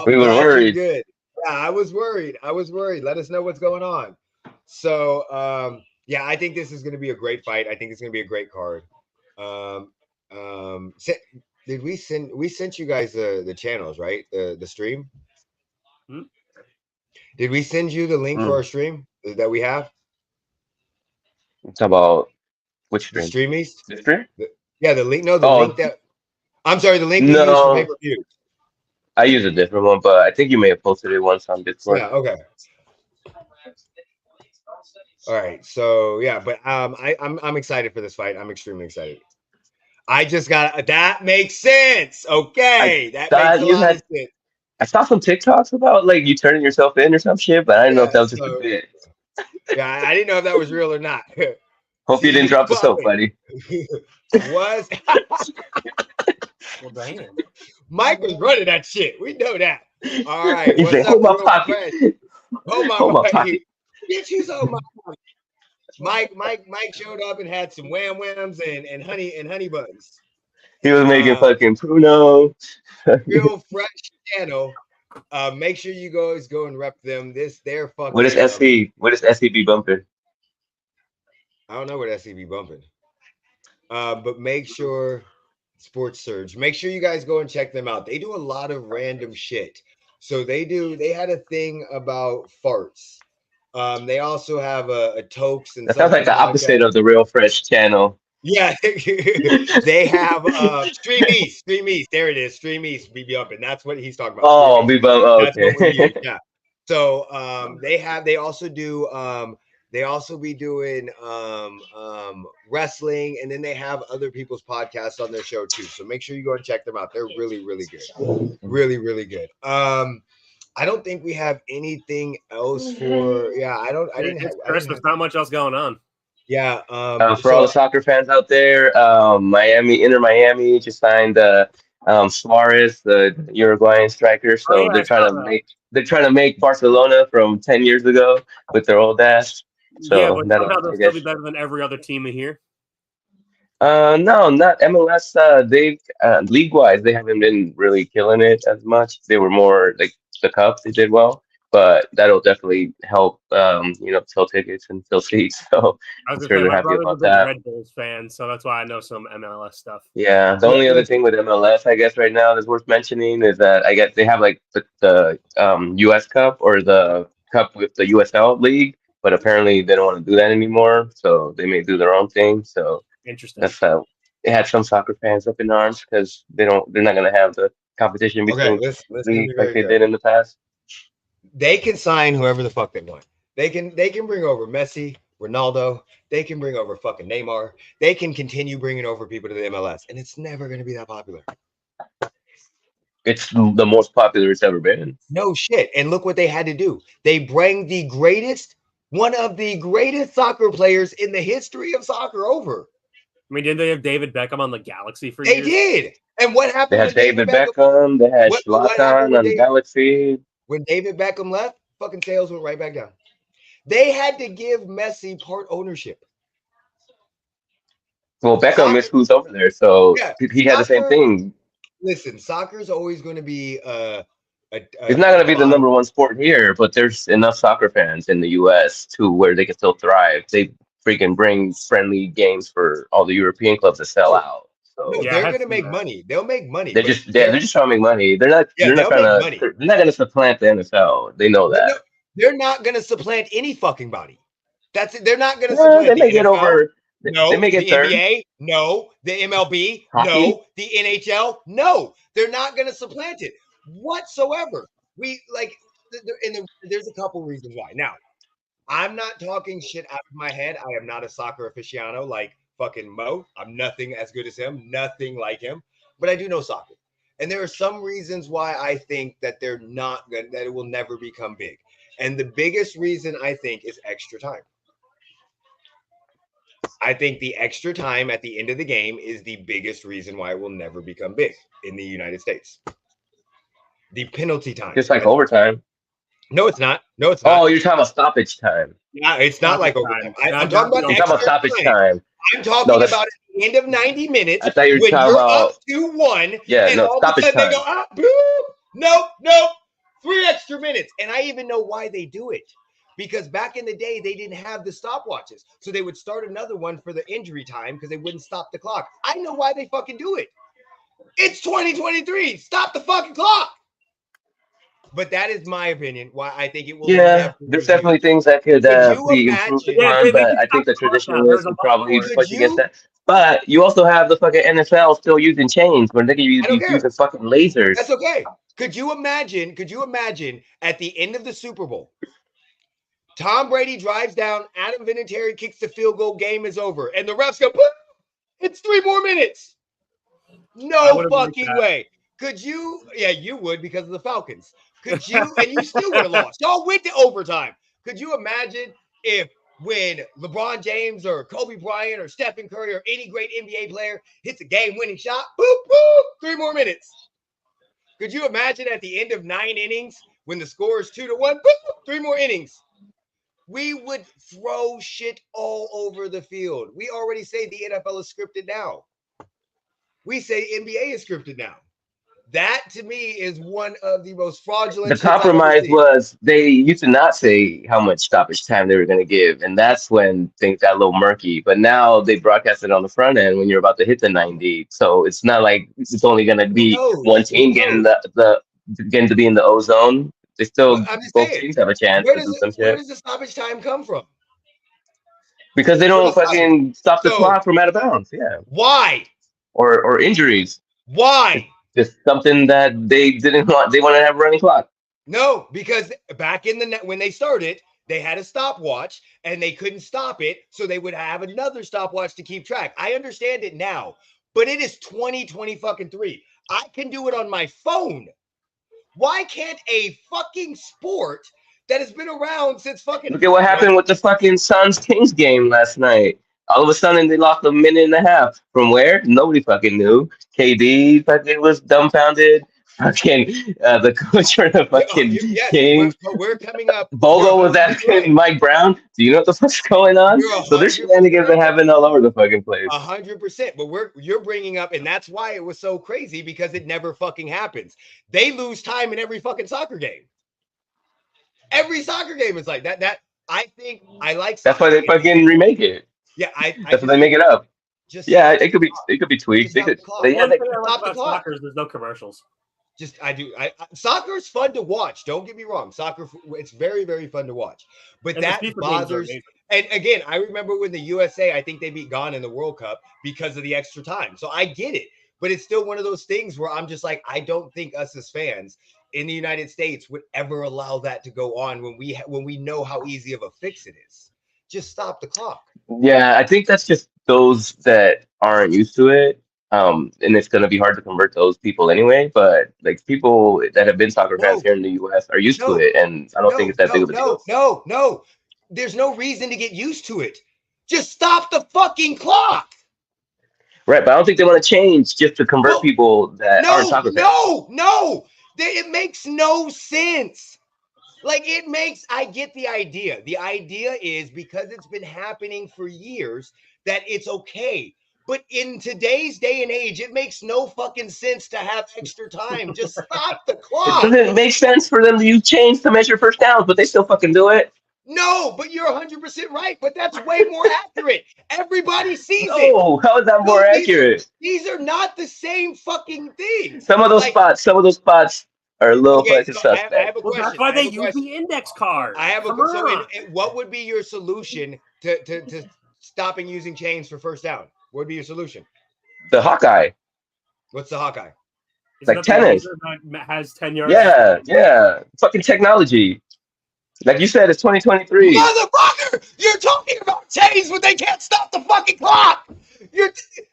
We were worried. Good. Yeah, I was worried. Let us know what's going on. So, yeah, I think this is going to be a great fight. I think it's going to be a great card. Did we sent you guys the channels, right? The stream. Did we send you the link for our stream that we have? It's about which stream? The Stream East. The stream? The link. No, the link that. I'm sorry, the link we use for pay-per-view. I use a different one, but I think you may have posted it once on Discord. Yeah. Okay. All right. So yeah, but I'm excited for this fight. I'm extremely excited. I just got that makes sense. Okay, that makes a lot of sense. I saw some TikToks about like you turning yourself in or some shit, but I didn't know if that was just a bit. Yeah, I didn't know if that was real or not. Hope you didn't drop the soap, buddy. Was well, damn. Mike was running that shit. We know that. All right. What's up, hold my pocket. Hold my pocket. Bitch, you hold my pocket. Mike showed up and had some wham whams and honey buns. He was making fucking pruno. Real fresh channel. Make sure you guys go and rep them. They're fucking. What is SC? What is SCB bumping? I don't know what SCB bumping. But make sure Sports Surge. Make sure you guys go and check them out. They do a lot of random shit. So they had a thing about farts. They also have a Tokes and that sounds like the opposite of the Real Fresh channel. Yeah, they have Stream East. There it is. Stream East. Be bumping. That's what he's talking about. Oh, be bumping. Oh, okay. Yeah. So they also do they also be doing wrestling, and then they have other people's podcasts on their show too. So make sure you go and check them out. They're really, really good. Really, really good. I don't think we have anything else for. Yeah, I didn't have Christmas. Not much else going on. Yeah. For all the soccer fans out there, Inter Miami just signed Suarez, the Uruguayan striker. So they're trying to make they're trying to make Barcelona from 10 years ago with their old ass. So yeah, but somehow they'll still be better than every other team in here. No, not MLS. They league wise, they haven't been really killing it as much. They were more like the Cup. They did well, but that'll definitely help. Sell tickets and fill seats. So I was I'm sure they're my happy brother's about a big that. Red Bulls fan, so that's why I know some MLS stuff. Yeah, the only other thing with MLS, I guess, right now that's worth mentioning is that I guess they have like the U.S. Cup or the Cup with the USL League, but apparently they don't want to do that anymore. So they may do their own thing. So. Interesting. That's it had some soccer fans up in arms because they're not gonna have the competition between let's leagues like they did in the past. They can sign whoever the fuck they want. They can bring over Messi, Ronaldo. They can bring over fucking Neymar. They can continue bringing over people to the MLS, and it's never going to be that popular. It's the most popular it's ever been. No shit. And look what they had to do. They bring one of the greatest soccer players in the history of soccer over. I mean, didn't they have David Beckham on the Galaxy for years? They did. And what happened? They had David Beckham. They had Zlatan on the Galaxy. When David Beckham left, fucking sales went right back down. They had to give Messi part ownership. Well, Beckham is who's over there, so he had the same thing. Listen, soccer is always going to be it's not going to be the number one sport here, but there's enough soccer fans in the U.S. to where they can still thrive. They freaking bring friendly games for all the European clubs to sell out. So they're going to make money. They'll make money. They're just trying to make money. They're not going to supplant the NFL. They know that. They're not going to supplant any fucking body. That's it. They're not going to supplant. They may get over. No, they may get the third. NBA. No, the MLB. Hockey? No, the NHL. No, they're not going to supplant it whatsoever. There's a couple reasons why. Now, I'm not talking shit out of my head. I am not a soccer aficionado like fucking Mo. I'm nothing as good as him, nothing like him, but I do know soccer. And there are some reasons why I think that they're not good, that it will never become big. And the biggest reason I think is extra time. I think the extra time at the end of the game is the biggest reason why it will never become big in the United States. The penalty time. Just like overtime. No, it's not. No, it's not. Oh, you're talking about stoppage time. Yeah, it's not like overtime. I'm talking about stoppage time. I'm talking about at the end of 90 minutes. I thought you were talking about up 2-1. Yeah, and all stoppage of a sudden time. they go, nope, 3 extra minutes. And I even know why they do it. Because back in the day, they didn't have the stopwatches. So they would start another one for the injury time because they wouldn't stop the clock. I know why they fucking do it. It's 2023. Stop the fucking clock. But that is my opinion. Why I think it will. Yeah, there's definitely things that could be improved upon, but I think the traditionalists would probably push against that. But you also have the fucking NFL still using chains when they can use using fucking lasers. That's okay. Could you imagine at the end of the Super Bowl, Tom Brady drives down, Adam Vinatieri kicks the field goal, game is over, and the refs go, it's 3 more minutes. No fucking way. Could you? Yeah, you would because of the Falcons. Could you? And you still would have lost. Y'all went to overtime. Could you imagine if when LeBron James or Kobe Bryant or Stephen Curry or any great NBA player hits a game-winning shot, boop, boop, 3 more minutes? Could you imagine at the end of 9 innings when the score is 2-1, boop, 3 more innings? We would throw shit all over the field. We already say the NFL is scripted now. We say NBA is scripted now. That to me is one of the most fraudulent. The compromise was they used to not say how much stoppage time they were going to give, and that's when things got a little murky. But now they broadcast it on the front end when you're about to hit the 90. So it's not like it's only going to be one team getting getting to be in the ozone. They still both teams have a chance to do some shit. Where does the stoppage time come from? Because they don't fucking stop the clock from out of bounds. Yeah. Why? Or injuries. Why? Just something that they didn't want. They wanted to have a running clock. No, because back in when they started, they had a stopwatch and they couldn't stop it. So they would have another stopwatch to keep track. I understand it now, but it is 2023. I can do it on my phone. Why can't a fucking sport that has been around since fucking... Look at what happened with the fucking Suns-Kings game last night. All of a sudden, they lost 1.5 minutes. From where? Nobody fucking knew. KD fucking was dumbfounded. fucking the coach for the fucking Kings. We're coming up. Bogo was asking Mike Brown, "Do you know what the fuck's going on?" So there's shenanigans that happen all over the fucking place. 100%. But you're bringing up, and that's why it was so crazy because it never fucking happens. They lose time in every fucking soccer game. Every soccer game is like that. I think I like. That's why they fucking remake it. Yeah, that's why they make it up. It could be tweaked. They could. Stop the clock. There's no commercials. Soccer is fun to watch. Don't get me wrong. Soccer, it's very, very fun to watch. But that bothers. And again, I remember when the USA, I think they beat Ghana in the World Cup because of the extra time. So I get it. But it's still one of those things where I'm just like, I don't think us as fans in the United States would ever allow that to go on when we know how easy of a fix it is. Just stop the clock. Yeah, I think that's just those that aren't used to it. And it's going to be hard to convert those people anyway. But like people that have been soccer fans here in the U.S. are used to it, and I don't think it's that big of a deal. No, there's no reason to get used to it. Just stop the fucking clock. Right, but I don't think they want to change just to convert people that aren't soccer fans. No, it makes no sense. I get the idea. The idea is because it's been happening for years that it's okay. But in today's day and age, it makes no fucking sense to have extra time. Just stop the clock. It doesn't make sense for them to use chains to measure first downs, but they still fucking do it. No, but you're 100% right. But that's way more accurate. Everybody sees it. Oh, how is that more accurate? These are not the same fucking thing. Some of those spots are a little fucking suspect. I have a question. That's why they use the index card. I have a question. So what would be your solution to stopping using chains for first down? What would be your solution? The Hawkeye. What's the Hawkeye? Like tennis. Has 10 yards. Yeah. Fucking technology. Like you said, it's 2023. Motherfucker! You're talking about chains, but they can't stop the fucking clock!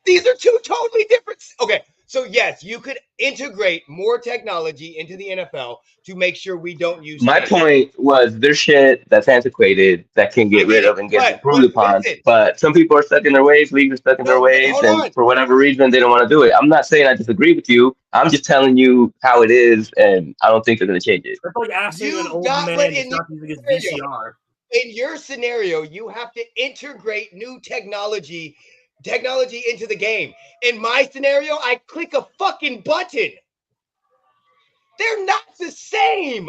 These are two totally different... Okay, so yes, you could integrate more technology into the NFL to make sure we don't use... My point was there's shit that's antiquated that can get rid of and get improved upon. But some people are stuck in their ways, leagues are stuck in their ways, and for whatever reason, they don't want to do it. I'm not saying I disagree with you. I'm just telling you how it is, and I don't think they're going to change it. It's like asking an old man to stop using his VCR. In your scenario, you have to integrate new technology into the game. In my scenario, I click a fucking button. They're not the same.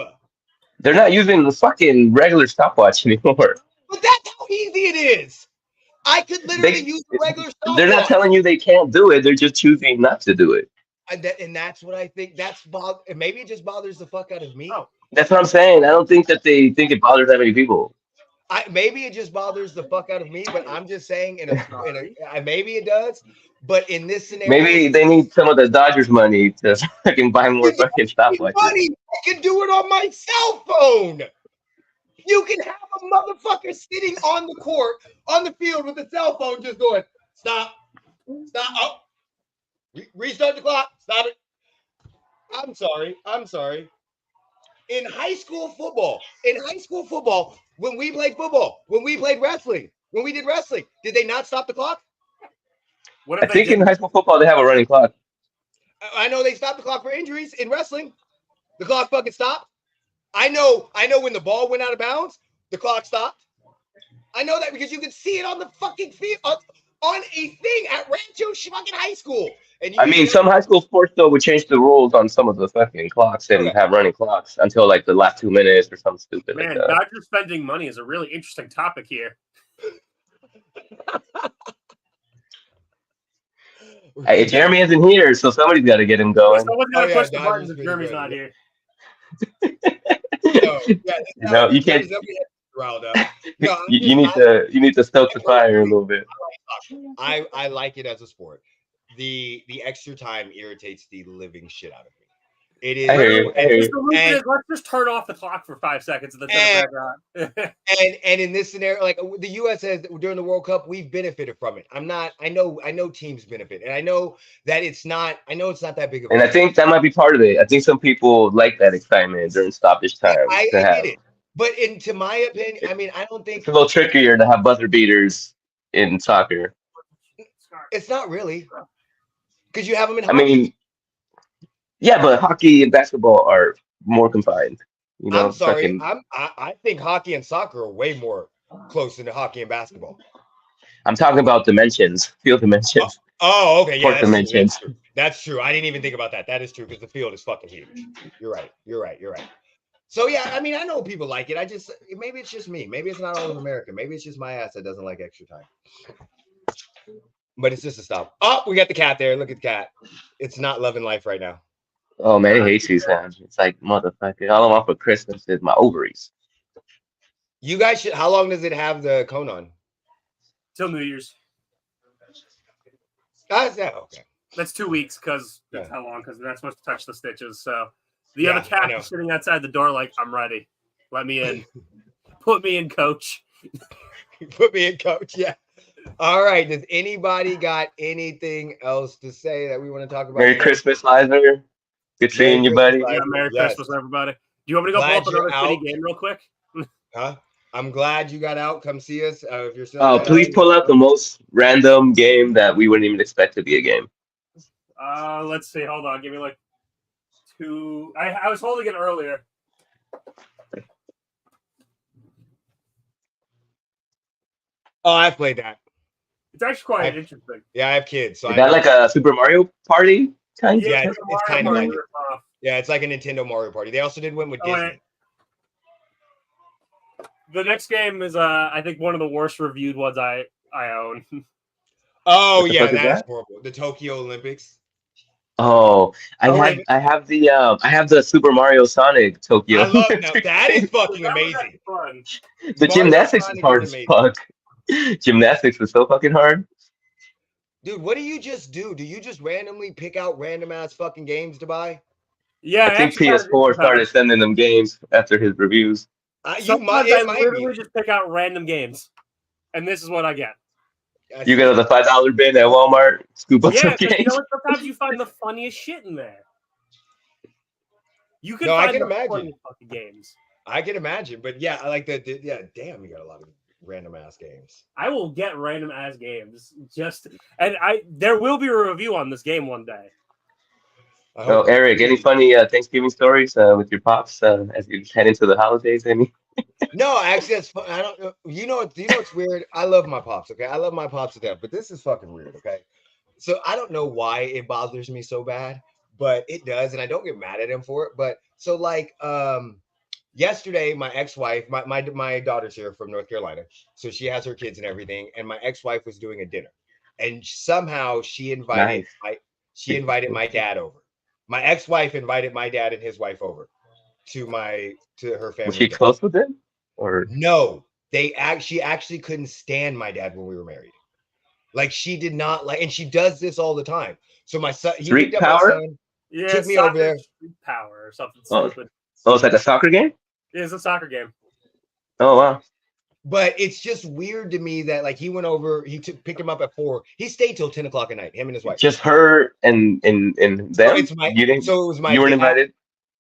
They're not using the fucking regular stopwatch anymore. But that's how easy it is. I could literally use the regular stopwatch. They're not telling you they can't do it. They're just choosing not to do it. And that's what I think. Maybe it just bothers the fuck out of me. Oh. That's what I'm saying. I don't think that they think it bothers that many people. Maybe it just bothers the fuck out of me, but I'm just saying, maybe it does. But in this scenario, maybe they need some of the Dodgers money to fucking buy more fucking stopwatches. Money, I can do it on my cell phone. You can have a motherfucker sitting on the court, on the field with a cell phone, just going, stop. Oh, restart the clock. Stop it. I'm sorry. In high school football, when we played football, when we played wrestling, when we did wrestling, did they not stop the clock? I think in high school football, they have a running clock. I know they stopped the clock for injuries in wrestling. The clock fucking stopped. I know when the ball went out of bounds, the clock stopped. I know that because you can see it on the fucking field, on a thing at Rancho fucking High School. And some high school sports, though, would change the rules on some of the fucking clocks and have running clocks until, like, the last 2 minutes or something stupid like that. Dodger spending money is a really interesting topic here. Hey, Jeremy isn't here, so somebody's got to get him going. Someone's got to push the buttons if Jeremy's not here. No, you can't. You need to stoke the fire a little bit. I like it as a sport. The extra time irritates the living shit out of me. It is. I hear you. Let's just turn off the clock for 5 seconds and then turn it back on. and in this scenario, like the U.S. says during the World Cup, we've benefited from it. I know teams benefit, and I know that it's not that big of a And I think that might be part of it. I think some people like that excitement during stoppage time. I get it. But to my opinion, I don't think it's a little trickier to have buzzer beaters in soccer. It's not really. Because you have them in hockey. Yeah, but hockey and basketball are more confined. You know, I'm sorry. fucking. I think hockey and soccer are way more close than hockey and basketball. I'm talking about dimensions, field dimensions. Oh, okay. Yeah, Court dimensions. That's true. I didn't even think about that. That is true because the field is fucking huge. You're right. So yeah, I mean, I know people like it. Maybe it's just me. Maybe it's not all of America. Maybe it's just my ass that doesn't like extra time. But it's just a stop. Oh, we got the cat there. Look at the cat. It's not loving life right now. Oh man, I hate you, Sam. It's like motherfucker. All I want for Christmas is my ovaries. You guys should. How long does it have the cone on? Till New Year's. Yeah, okay. That's 2 weeks because that's how long, because they're not supposed to touch the stitches. So the other cat is sitting outside the door like, I'm ready. Let me in. Put me in, coach. Put me in, coach. Yeah. All right. Does anybody got anything else to say that we want to talk about? Merry Christmas, Liza. Good seeing you, buddy. Yeah, Merry Christmas, everybody. Do you want me to go pull up another shitty game real quick? Huh? I'm glad you got out. Come see us if you're still. Oh, please pull out the most random game that we wouldn't even expect to be a game. Let's see. Hold on. Give me like 2. I was holding it earlier. Oh, I've played that. It's actually quite interesting. Yeah, I have kids. So is that like a Super Mario Party kind? Yeah, it's kind of like it. Yeah, it's like a Nintendo Mario Party. They also did one with Disney. Right. The next game is, I think, one of the worst reviewed ones I own. Oh yeah, that's horrible. The Tokyo Olympics. Oh, I have the Super Mario Sonic Tokyo. I love that is fucking amazing. Fun. The gymnastics is hard as fuck. Gymnastics was so fucking hard. Dude, what do you just do? Do you just randomly pick out random ass fucking games to buy? Yeah, I think PS4 started sending them games after his reviews. I literally just pick out random games, and this is what I get. You go to the $5 bin at Walmart, scoop up some games. You know what? Sometimes you find the funniest shit in there. You can find the funniest fucking games. I can imagine, but yeah, I like that. Yeah, damn, you got a lot of random ass games. I will get random ass games there will be a review on this game one day. Oh, Eric, any funny Thanksgiving stories with your pops as you head into the holidays? Any? No, actually, that's fun. I don't know. You know what's weird? I love my pops. Okay, I love my pops to death, but this is fucking weird. Okay, so I don't know why it bothers me so bad, but it does, and I don't get mad at him for it. But so like yesterday, my ex-wife, my daughter's here from North Carolina, so she has her kids and everything, and my ex-wife was doing a dinner, and somehow she invited my dad over. My ex-wife invited my dad and his wife over to her family. Was she close with him? Or no? She actually couldn't stand my dad when we were married. Like she did not like, and she does this all the time. So my son, he picked up my son, took me over there. Street Power or something stupid. Oh, it's like a soccer game? Yeah, it's a soccer game. Oh wow. But it's just weird to me that like he went over, picked him up at 4. He stayed till 10 o'clock at night, him and his wife. Just her and them? So it was my you weren't invited?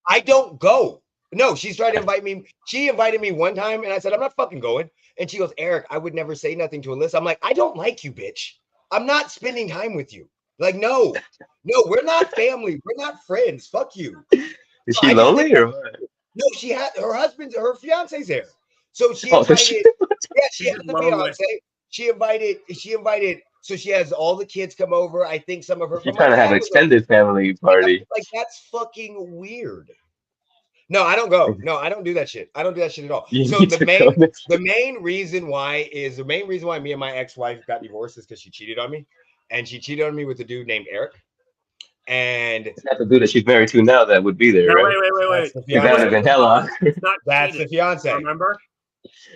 I don't go. No, she's trying to invite me. She invited me one time and I said, I'm not fucking going. And she goes, Eric, I would never say nothing to Alyssa. I'm like, I don't like you, bitch. I'm not spending time with you. Like, no, we're not family. We're not friends. Fuck you. Is she lonely or what? No, she had her fiance's there. So she invited, she has the fiance. She invited, so she has all the kids come over. I think some of her. She's trying to have an extended family party. Like, that's fucking weird. No, I don't go. No, I don't do that shit. I don't do that shit at all. So the main reason why me and my ex-wife got divorced is because she cheated on me. And she cheated on me with a dude named Eric. And it's not the dude that she's married to now that would be there. No, right? Wait. That would have been hella. That's the fiance. Remember?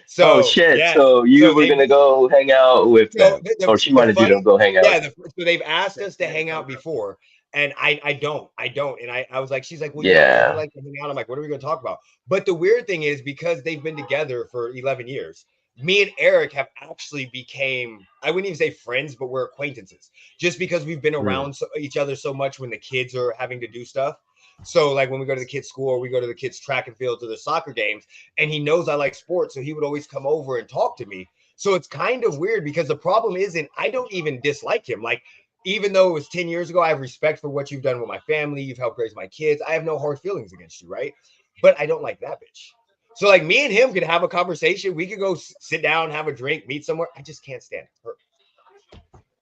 So shit. Yeah. So you were gonna go hang out with them, or she wanted you to go hang out. Yeah. So they've asked us to hang out before, and I don't. And I was like, she's like, well, yeah, like to hang out. I'm like, what are we gonna talk about? But the weird thing is, because they've been together for 11 years, me and Eric have actually became, I wouldn't even say friends, but we're acquaintances, just because we've been around each other so much when the kids are having to do stuff. So like when we go to the kids' school or we go to the kids' track and field or the soccer games, and he knows I like sports, so he would always come over and talk to me. So it's kind of weird because the problem isn't, I don't even dislike him. Like even though it was 10 years ago, I have respect for what you've done with my family. You've helped raise my kids. I have no hard feelings against you, right? But I don't like that bitch. So like me and him could have a conversation. We could go sit down, have a drink, meet somewhere. I just can't stand her.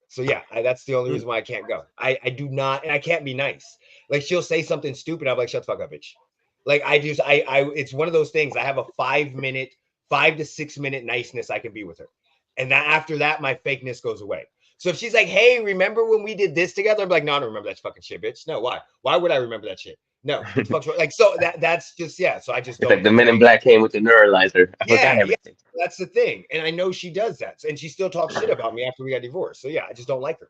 So yeah, that's the only reason why I can't go. I do not, and I can't be nice. Like she'll say something stupid. I'm like, shut the fuck up, bitch. Like it's one of those things. I have a 5 to 6 minute niceness I can be with her. And that after that, my fakeness goes away. So if she's like, hey, remember when we did this together? I'm like, no, I don't remember that fucking shit, bitch. No, why? Why would I remember that shit? No, like so that's just So I just don't. It's like the Men in Black came with the neuralizer. Yeah, that's the thing, and I know she does that, and she still talks shit about me after we got divorced. So yeah, I just don't like her.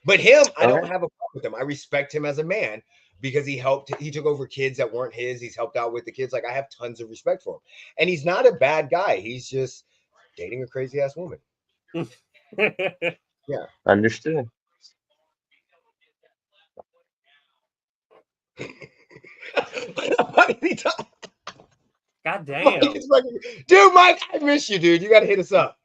But him, I don't have a problem with him. I respect him as a man because he took over kids that weren't his. He's helped out with the kids. Like I have tons of respect for him, and he's not a bad guy. He's just dating a crazy ass woman. Yeah, understood. God damn. Dude, Mike, I miss you, dude. You got to hit us up.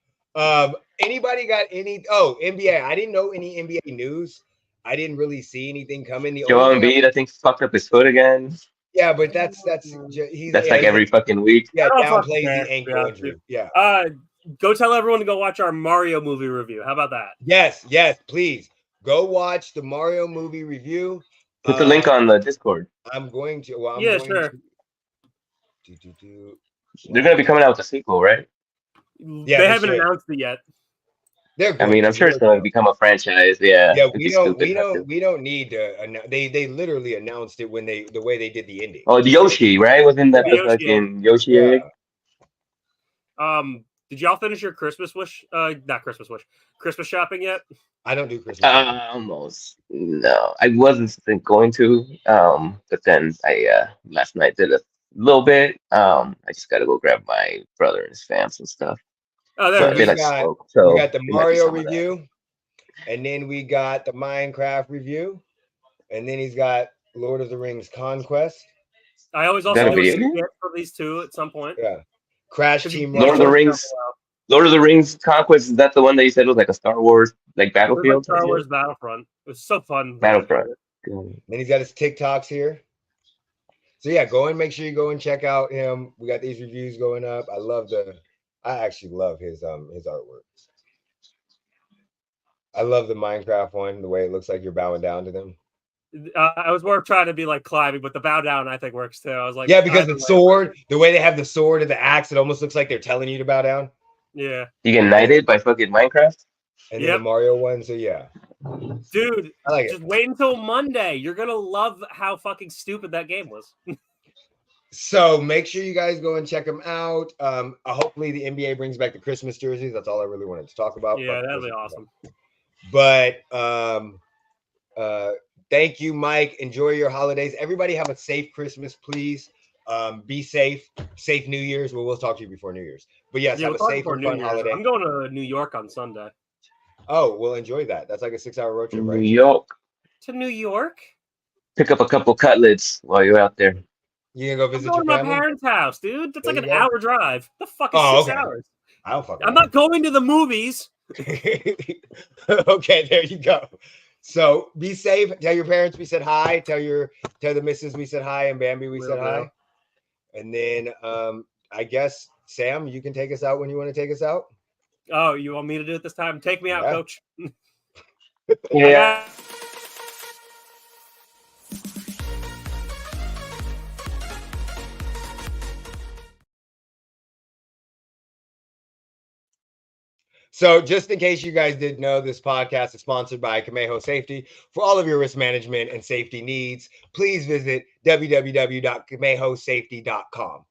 Anybody got any? Oh, NBA. I didn't know any NBA news. I didn't really see anything coming. Joel Embiid, I think, fucked up his foot again. Yeah, but that's like every fucking week. Yeah, downplays the ankle injury. Yeah. Go tell everyone to go watch our Mario movie review. How about that? Yes, please. Go watch the Mario movie review. Put the link on the Discord. I'm going to. Well, sure. They're going to be coming out with a sequel, right? Yeah, they haven't announced it yet. I'm sure it's going to become a franchise. Yeah. Yeah, we don't need to. They literally announced it when the way they did the ending. Oh, the Yoshi, right? Wasn't that the fucking Yoshi egg? Did y'all finish your Christmas wish? Not Christmas wish. Christmas shopping yet? I don't do Christmas. Almost. No, I wasn't going to. But then I last night did a little bit. I just got to go grab my brother and his fam some stuff. Oh, there we got the Mario review, and then we got the Minecraft review, and then he's got Lord of the Rings Conquest. I always also do a for these two at some point. Yeah. Crash Team Lord of the Rings Conquest, is that the one that you said was like a Star Wars like Battlefield? Star Wars Battlefront. It was so fun. Battlefront. Then he's got his TikToks here. So yeah, make sure you go and check out him. We got these reviews going up. I actually love his artwork. I love the Minecraft one, the way it looks like you're bowing down to them. I was more trying to be like climbing, but the bow down I think works too. I was like, yeah, because the sword, the way they have the sword and the axe, it almost looks like they're telling you to bow down. Yeah. You get knighted by fucking Minecraft? And then the Mario one, so yeah. Dude, I like just wait until Monday. You're gonna love how fucking stupid that game was. So make sure you guys go and check them out. Hopefully the NBA brings back the Christmas jerseys. That's all I really wanted to talk about. Yeah, that'd be awesome. But thank you, Mike. Enjoy your holidays. Everybody have a safe Christmas, please. Be safe. Safe New Year's. Well, we'll talk to you before New Year's. But yes, have a safe and fun holiday. I'm going to New York on Sunday. Oh, we'll enjoy that. That's like a 6-hour road trip, right? New York. To New York? Pick up a couple cutlets while you're out there. You gonna go visit your family? My parents' house, dude. That's like an hour drive. The fuck is 6 hours? I'm not going to the movies. Okay, there you go. So be safe. Tell your parents we said hi. Tell the missus we said hi, and Bambi we said hi. And then I guess Sam, you can take us out when you want to take us out. Oh, you want me to do it this time? Take me out, Coach. Yeah. So just in case you guys didn't know, this podcast is sponsored by Camejo Safety. For all of your risk management and safety needs, please visit www.camejosafety.com.